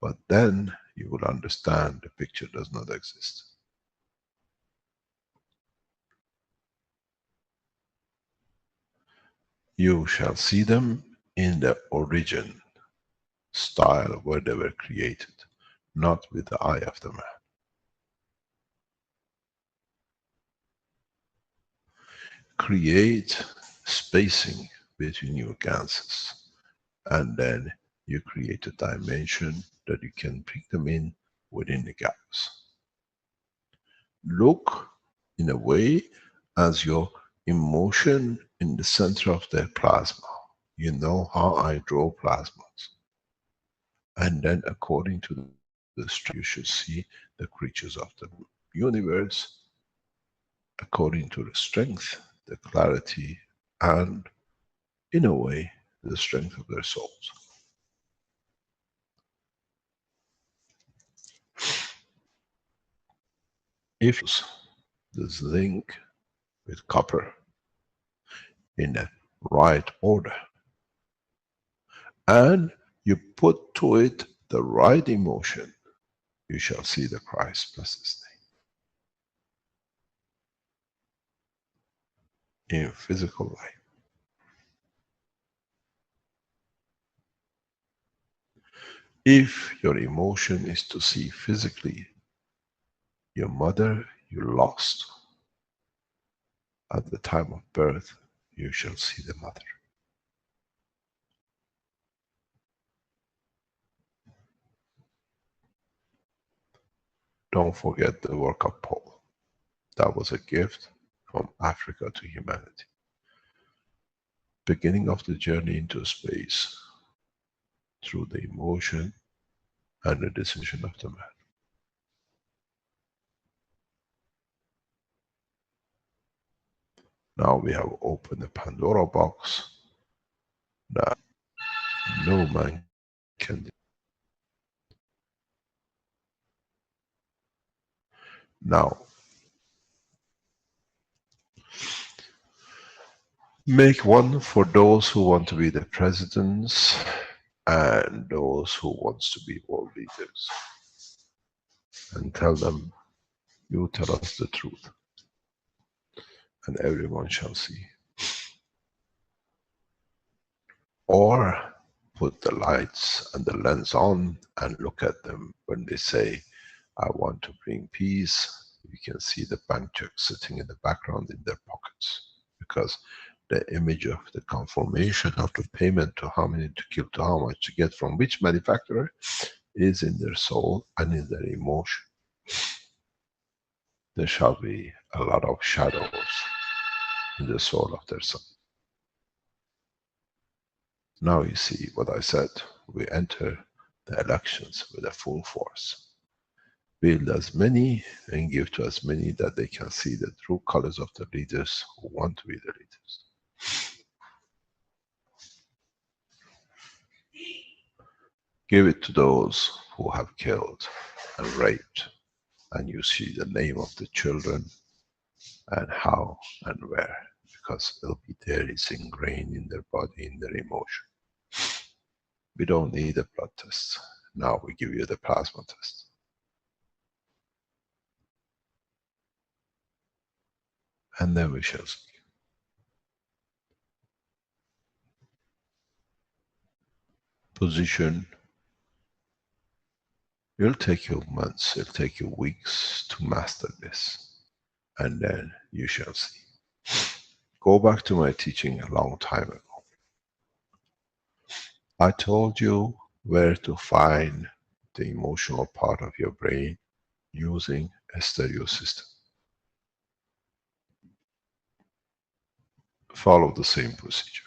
but then you will understand the picture does not exist. You shall see them in the origin style where they were created, not with the eye of the man. Create spacing between your ganses, and then you create a dimension that you can pick them in within the gaps. Look in a way as your emotion in the center of the plasma. You know how I draw plasmas. And then according to the structure, you should see the creatures of the universe according to the strength, the clarity, and in a way, the strength of their souls. If this zinc with copper in the right order, and you put to it the right emotion, you shall see the Christ plus His name in physical life. If your emotion is to see physically your mother you lost at the time of birth, you shall see the mother. Don't forget the work of Paul. That was a gift from Africa to humanity. Beginning of the journey into space through the emotion and the decision of the man. Now we have opened the Pandora box that no man can. Now, make one for those who want to be the presidents and those who wants to be world leaders. And tell them, you tell us the truth, and everyone shall see. Or put the lights and the lens on and look at them when they say, I want to bring peace. You can see the bank check sitting in the background in their pockets, because the image of the confirmation of the payment to how many to kill, to how much to get from which manufacturer is in their soul and in their emotion. There shall be a lot of shadows in the soul of their son. Now you see what I said. We enter the elections with a full force. Build as many and give to as many that they can see the true colors of the leaders who want to be the leaders. Give it to those who have killed and raped, and you see the name of the children and how and where, because it'll be there, it's ingrained in their body, in their emotion. We don't need a blood test. Now we give you the plasma test. And then we shall see. Position. It'll take you months, it'll take you weeks to master this. And then you shall see. Go back to my teaching a long time ago. I told you where to find the emotional part of your brain using a stereo system. Follow the same procedure.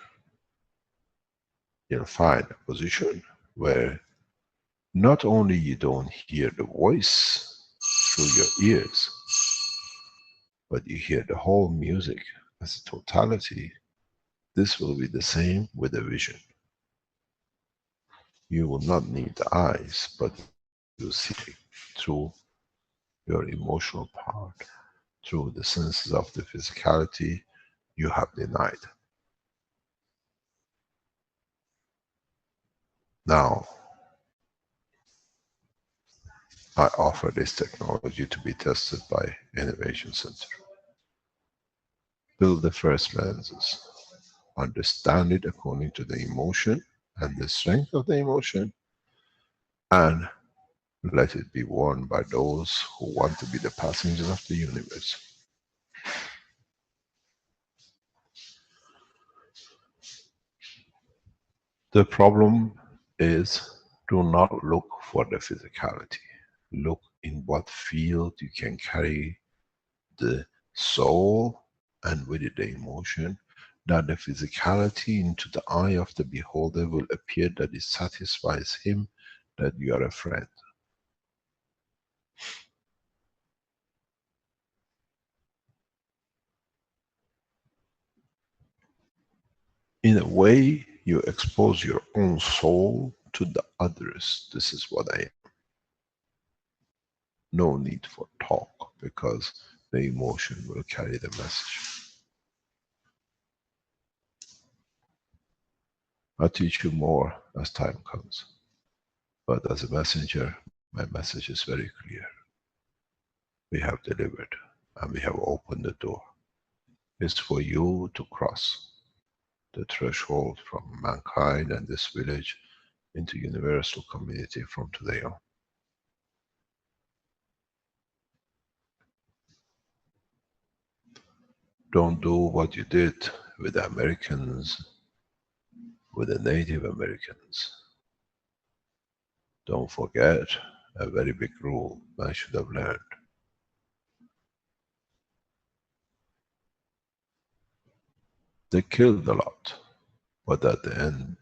You'll find a position where not only you don't hear the voice through your ears, but you hear the whole music as a totality. This will be the same with the vision. You will not need the eyes, but you see through your emotional part, through the senses of the physicality you have denied. Now, I offer this technology to be tested by Innovation Center. Build the first lenses. Understand it according to the emotion and the strength of the emotion, and let it be worn by those who want to be the passengers of the universe. The problem is, do not look for the physicality. Look in what field you can carry the soul and with it the emotion, that the physicality into the eye of the beholder will appear that it satisfies him that you are a friend. In a way, you expose your own soul to the others. This is what I am. No need for talk, because the emotion will carry the message. I'll teach you more as time comes. But as a messenger, my message is very clear. We have delivered and we have opened the door. It's for you to cross the threshold from mankind and this village into universal community from today on. Don't do what you did with the Americans, with the Native Americans. Don't forget a very big rule man should have learned. They killed a lot, but at the end,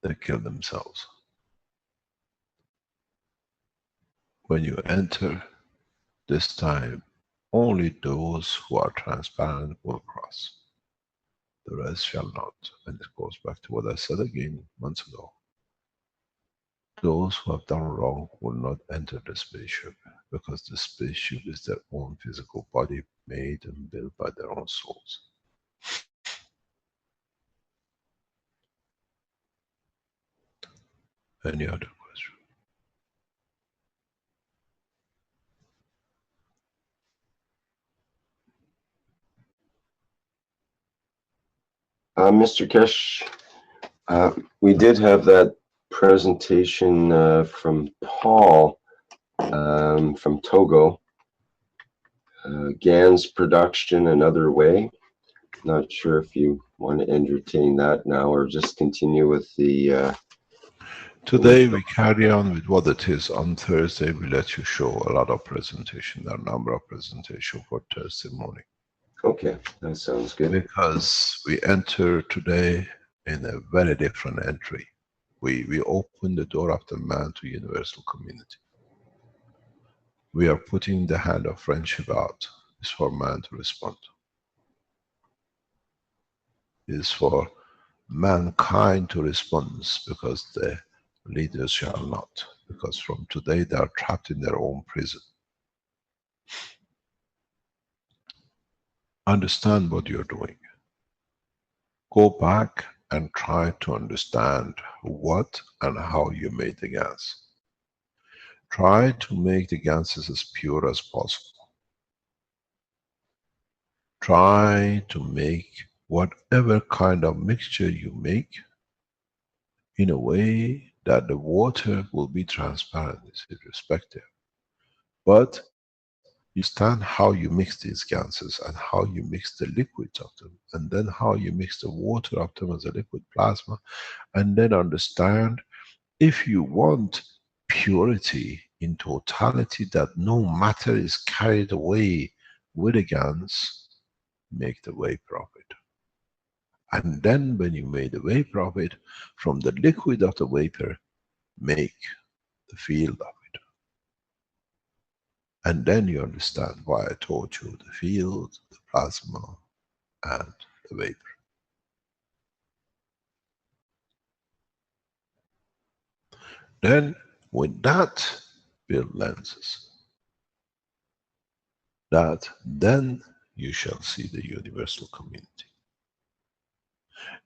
they killed themselves. When you enter, this time, only those who are transparent will cross. The rest shall not. And it goes back to what I said again months ago. Those who have done wrong will not enter the spaceship, because the spaceship is their own physical body made and built by their own souls. Any other question? Mr. Keshe, we did have that presentation from Paul from Togo, GAN's production another way. Not sure if you want to entertain that now or just continue with the... Today we carry on with what it is. On Thursday we let you show a lot of presentation, a number of presentation for Thursday morning. Okay, that sounds good. Because we enter today in a very different entry. We open the door of the man to universal community. We are putting the hand of friendship out. It's for man to respond. It's for mankind to respond, because the leaders shall not. Because from today they are trapped in their own prison. Understand what you're doing. Go back and try to understand what and how you made the GANs. Try to make the GANs as pure as possible. Try to make whatever kind of mixture you make in a way that the water will be transparent, it's irrespective. But you understand how you mix these gases and how you mix the liquids of them, and then how you mix the water of them as a liquid plasma, and then understand if you want purity in totality, that no matter is carried away with the GANs, make the vapor of it. And then when you made the vapor of it, from the liquid of the vapor, make the field of it. And then you understand why I told you the field, the plasma, and the vapor. Then, with that, build lenses. That then you shall see the universal community.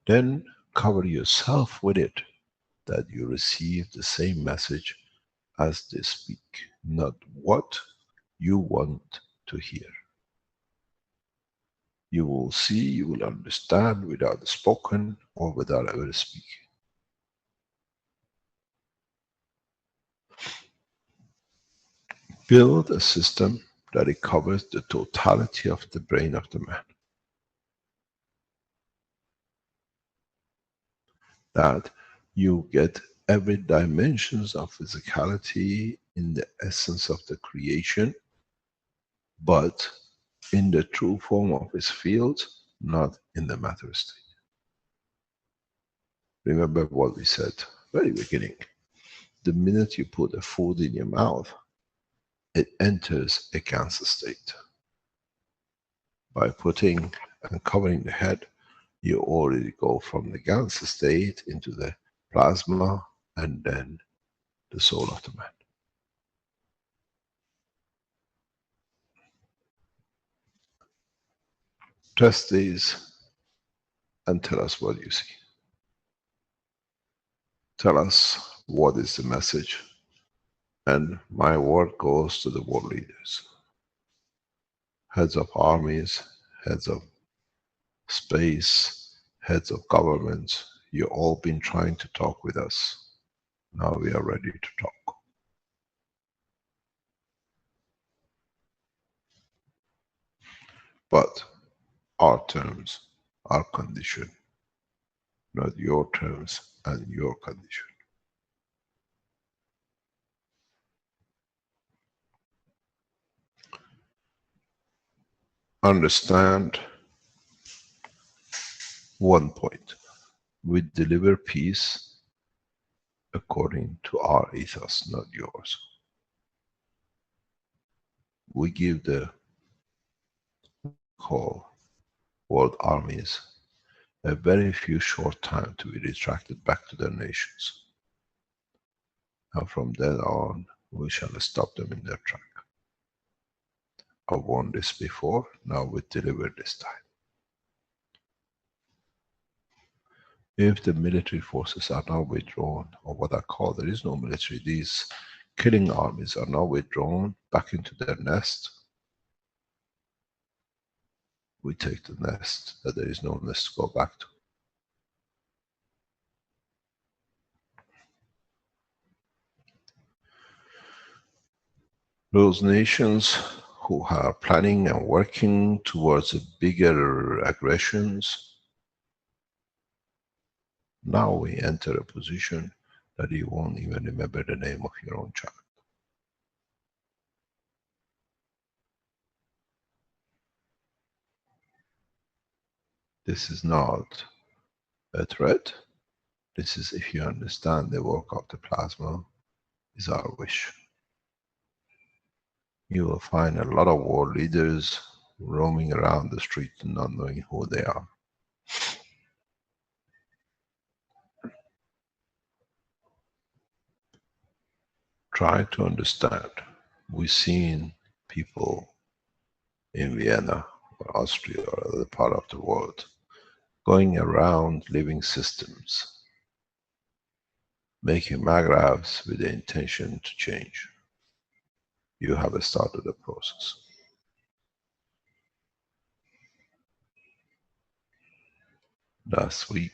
Then cover yourself with it, that you receive the same message as they speak, not what you want to hear. You will see, you will understand without spoken or without ever speaking. Build a system that it covers the totality of the brain of the man. That you get every dimensions of physicality in the essence of the creation, but in the true form of its field, not in the matter state. Remember what we said very beginning. The minute you put a food in your mouth, it enters a cancer state. By putting and covering the head, you already go from the cancer state into the plasma and then the soul of the man. Test these and tell us what you see. Tell us what is the message, and my word goes to the world leaders, heads of armies, heads of space, heads of governments. You've all been trying to talk with us. Now we are ready to talk. But our terms, our condition, not your terms and your condition. understand one point. We deliver peace according to our ethos, not yours. We give the call world armies a very few short time to be retracted back to their nations. And from then on, we shall stop them in their track. I've warned this before, now we deliver this time. If the military forces are now withdrawn, or what I call, there is no military, these killing armies are now withdrawn back into their nest, we take the nest that there is no nest to go back to. Those nations who are planning and working towards a bigger aggressions, now we enter a position that you won't even remember the name of your own child. This is not a threat. This is, if you understand the work of the plasma, is our wish. You will find a lot of world leaders roaming around the street and not knowing who they are. Try to understand. We've seen people in Vienna or Austria or other part of the world going around living systems, making magraphs with the intention to change. You have started the process. Last week,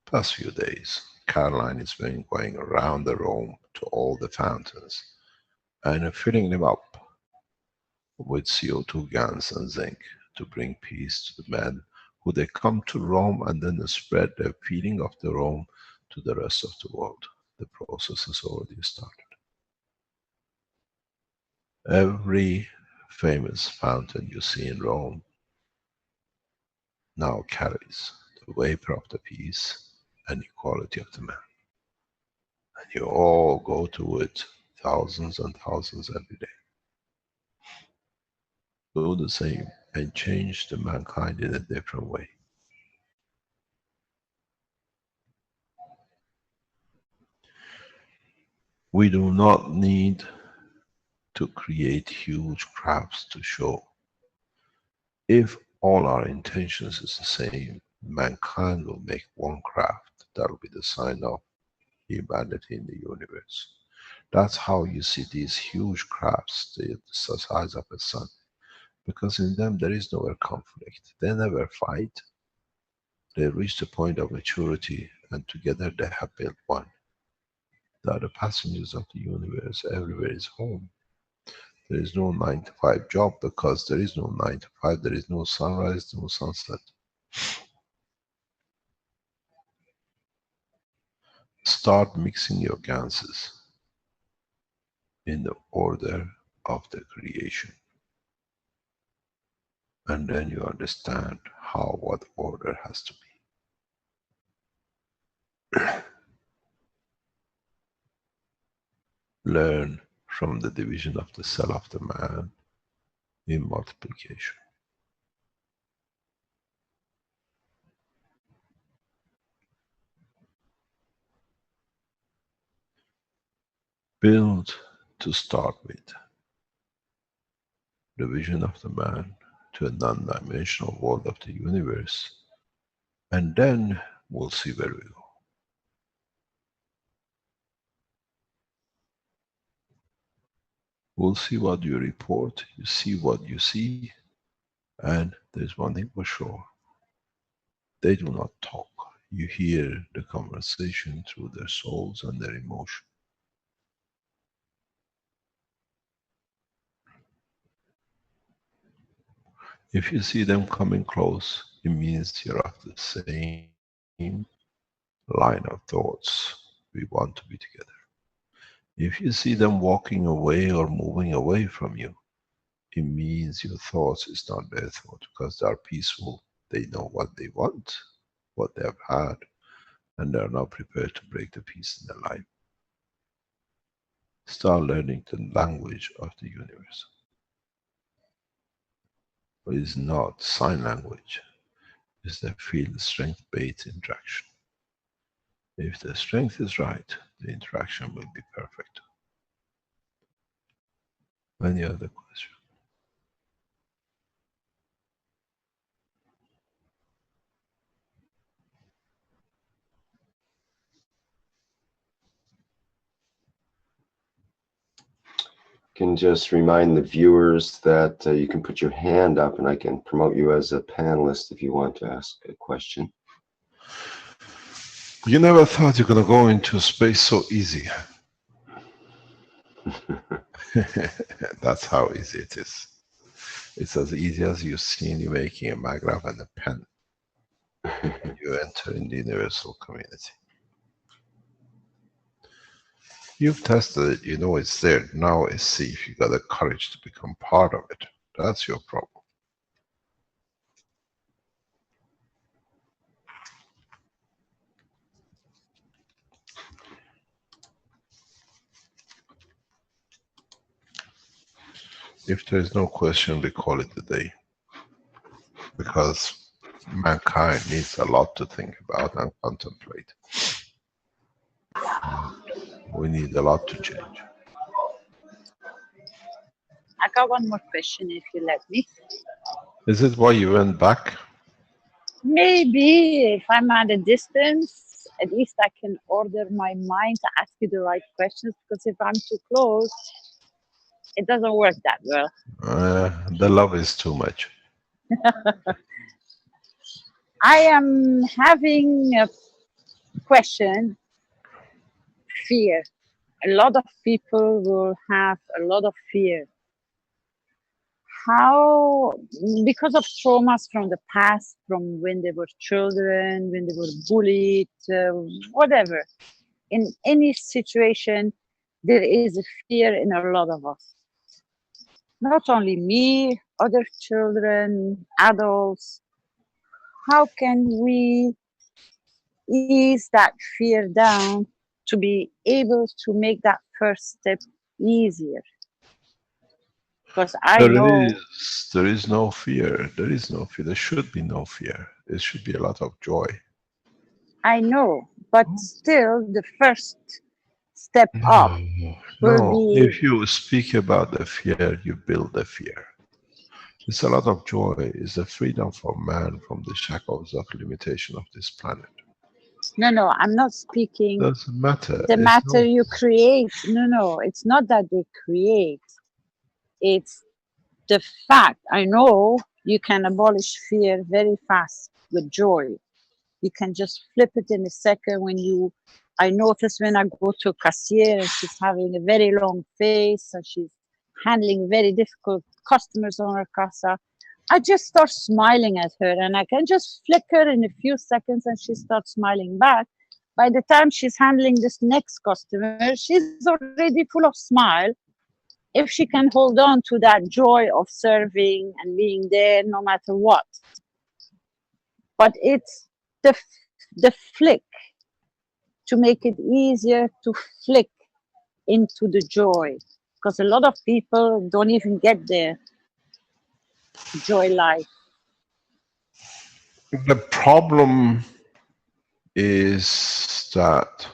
past few days, Caroline has been going around the Rome to all the fountains and filling them up with CO2 gas and zinc to bring peace to the men who they come to Rome and then spread the feeling of the Rome to the rest of the world. The process has already started. Every famous fountain you see in Rome now carries the vapor of the peace and equality of the man. And you all go to it, thousands and thousands every day. Do the same and change the mankind in a different way. We do not need to create huge crafts to show. If all our intentions is the same, mankind will make one craft. That will be the sign of humanity in the universe. That's how you see these huge crafts, the size of a sun. Because in them there is no conflict. They never fight. They reach the point of maturity and together they have built one. They are the passengers of the universe. Everywhere is home. There is no 9 to 5 job because there is no 9 to 5. There is no sunrise, no sunset. Start mixing your ganses in the order of the creation. And then you understand how, what order has to be. Learn from the division of the cell of the man in multiplication. Build to start with the vision of the man to a non-dimensional world of the universe, and then we'll see where we go. We'll see what you report, you see what you see, and there's one thing for sure. They do not talk. You hear the conversation through their souls and their emotion. If you see them coming close, it means you're of the same line of thoughts. We want to be together. If you see them walking away or moving away from you, it means your thoughts is not their thought, because they are peaceful. They know what they want, what they have had, and they are not prepared to break the peace in their life. Start learning the language of the universe. But it's not sign language. It's the field strength-based interaction. If the strength is right, the interaction will be perfect. Any other question? Can just remind the viewers that you can put your hand up and I can promote you as a panelist if you want to ask a question. You never thought you're going to go into space so easy. That's how easy it is. It's as easy as you've seen you making a maggraph and a pen. You enter in the universal community. You've tested it, you know it's there. Now it's see if you got the courage to become part of it. That's your problem. If there is no question, we call it a day. Because mankind needs a lot to think about and contemplate. We need a lot to change. I got one more question if you let me. Is it why you went back? Maybe if I'm at a distance, at least I can order my mind to ask you the right questions, because if I'm too close, it doesn't work that well. The love is too much. I am having a question. Fear. A lot of people will have a lot of fear. How, because of traumas from the past, from when they were children, when they were bullied, whatever, in any situation, there is a fear in a lot of us. Not only me, other children, adults. How can we ease that fear down to be able to make that first step easier? Because I know there is no fear. There is no fear. There should be no fear. There should be a lot of joy. I know, but still the first step up will be... If you speak about the fear, you build the fear. It's a lot of joy. It's the freedom for man from the shackles of limitation of this planet. No, I'm not speaking... Doesn't matter. The matter you create. No, it's not that they create. It's the fact. I know you can abolish fear very fast with joy. You can just flip it in a second when you... I notice when I go to a cashier and she's having a very long face and she's handling very difficult customers on her casa, I just start smiling at her and I can just flick her in a few seconds and she starts smiling back. By the time she's handling this next customer, she's already full of smile. If she can hold on to that joy of serving and being there no matter what. But it's the flick to make it easier to flick into the joy. Because a lot of people don't even get there. Joy life. The problem is that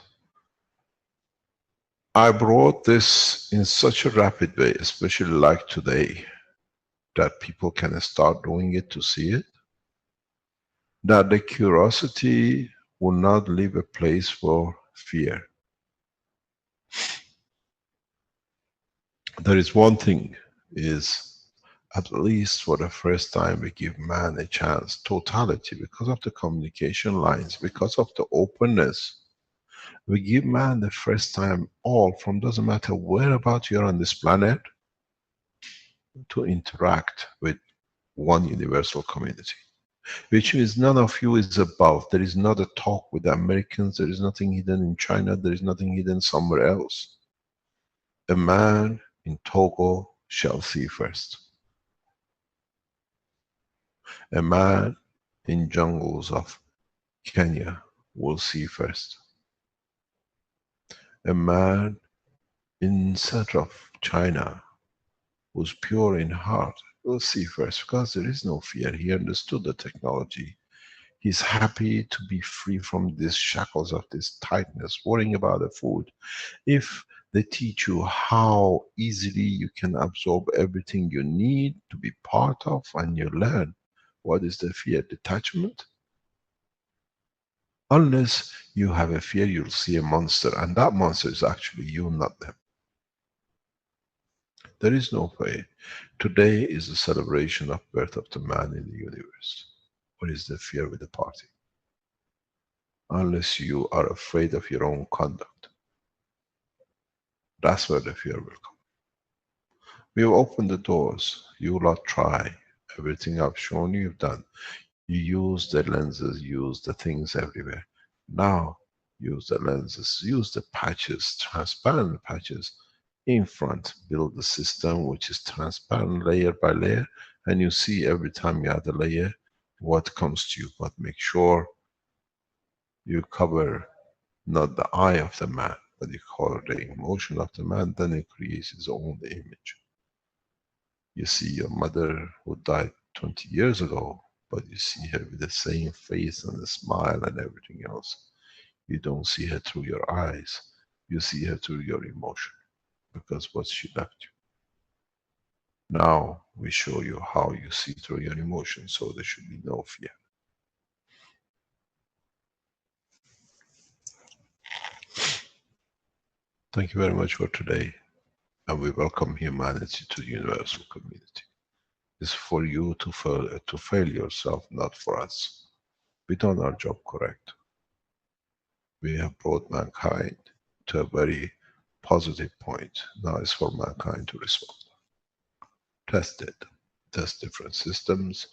I brought this in such a rapid way, especially like today, that people can start doing it to see it, that the curiosity will not leave a place for fear. There is one thing, is at least for the first time we give man a chance, totality, because of the communication lines, because of the openness. We give man the first time all, from doesn't matter whereabouts you're on this planet, to interact with one universal community. Which means none of you is above. There is not a talk with the Americans, there is nothing hidden in China, there is nothing hidden somewhere else. A man in Togo shall see first. A man in jungles of Kenya will see first. A man in center of China who's pure in heart will see first, because there is no fear. He understood the technology. He's happy to be free from these shackles of this tightness, worrying about the food. If they teach you how easily you can absorb everything you need to be part of, and you learn what is the fear, detachment. Unless you have a fear, you'll see a monster, and that monster is actually you, not them. There is no way. Today is the celebration of birth of the man in the universe. What is the fear with the party? Unless you are afraid of your own conduct. That's where the fear will come. We have opened the doors. You will not try. Everything I've shown you, you've done. You use the lenses, use the things everywhere. Now, use the lenses, use the patches, transparent patches in front. Build the system which is transparent layer by layer, and you see every time you add a layer what comes to you. But make sure you cover not the eye of the man, but you cover the emotion of the man, then it creates his own image. You see your mother who died 20 years ago, but you see her with the same face and the smile and everything else. You don't see her through your eyes. You see her through your emotion, because what she left you. Now we show you how you see through your emotion, so there should be no fear. Thank you very much for today, and we welcome humanity to the universal community. It's for you to fail yourself, not for us. We done our job correct. We have brought mankind to a very positive point. Now it's for mankind to respond. Test it. Test different systems.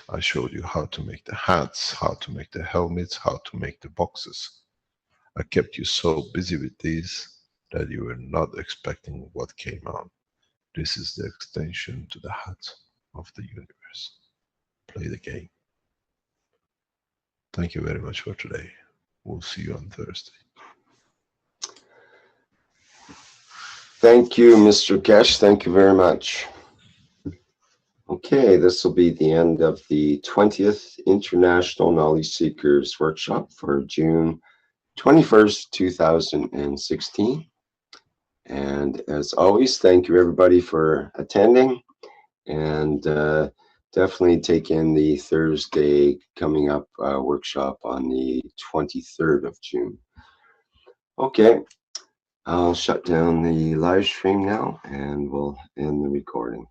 I showed you how to make the hats, how to make the helmets, how to make the boxes. I kept you so busy with these that you were not expecting what came out. This is the extension to the hat of the universe. Play the game. Thank you very much for today. We'll see you on Thursday. Thank you, Mr. Keshe. Thank you very much. Okay, this will be the end of the 20th International Knowledge Seekers Workshop for June 21st, 2016. And as always, thank you everybody for attending, and definitely take in the Thursday coming up workshop on the 23rd of June. Okay, I'll shut down the live stream now and we'll end the recording.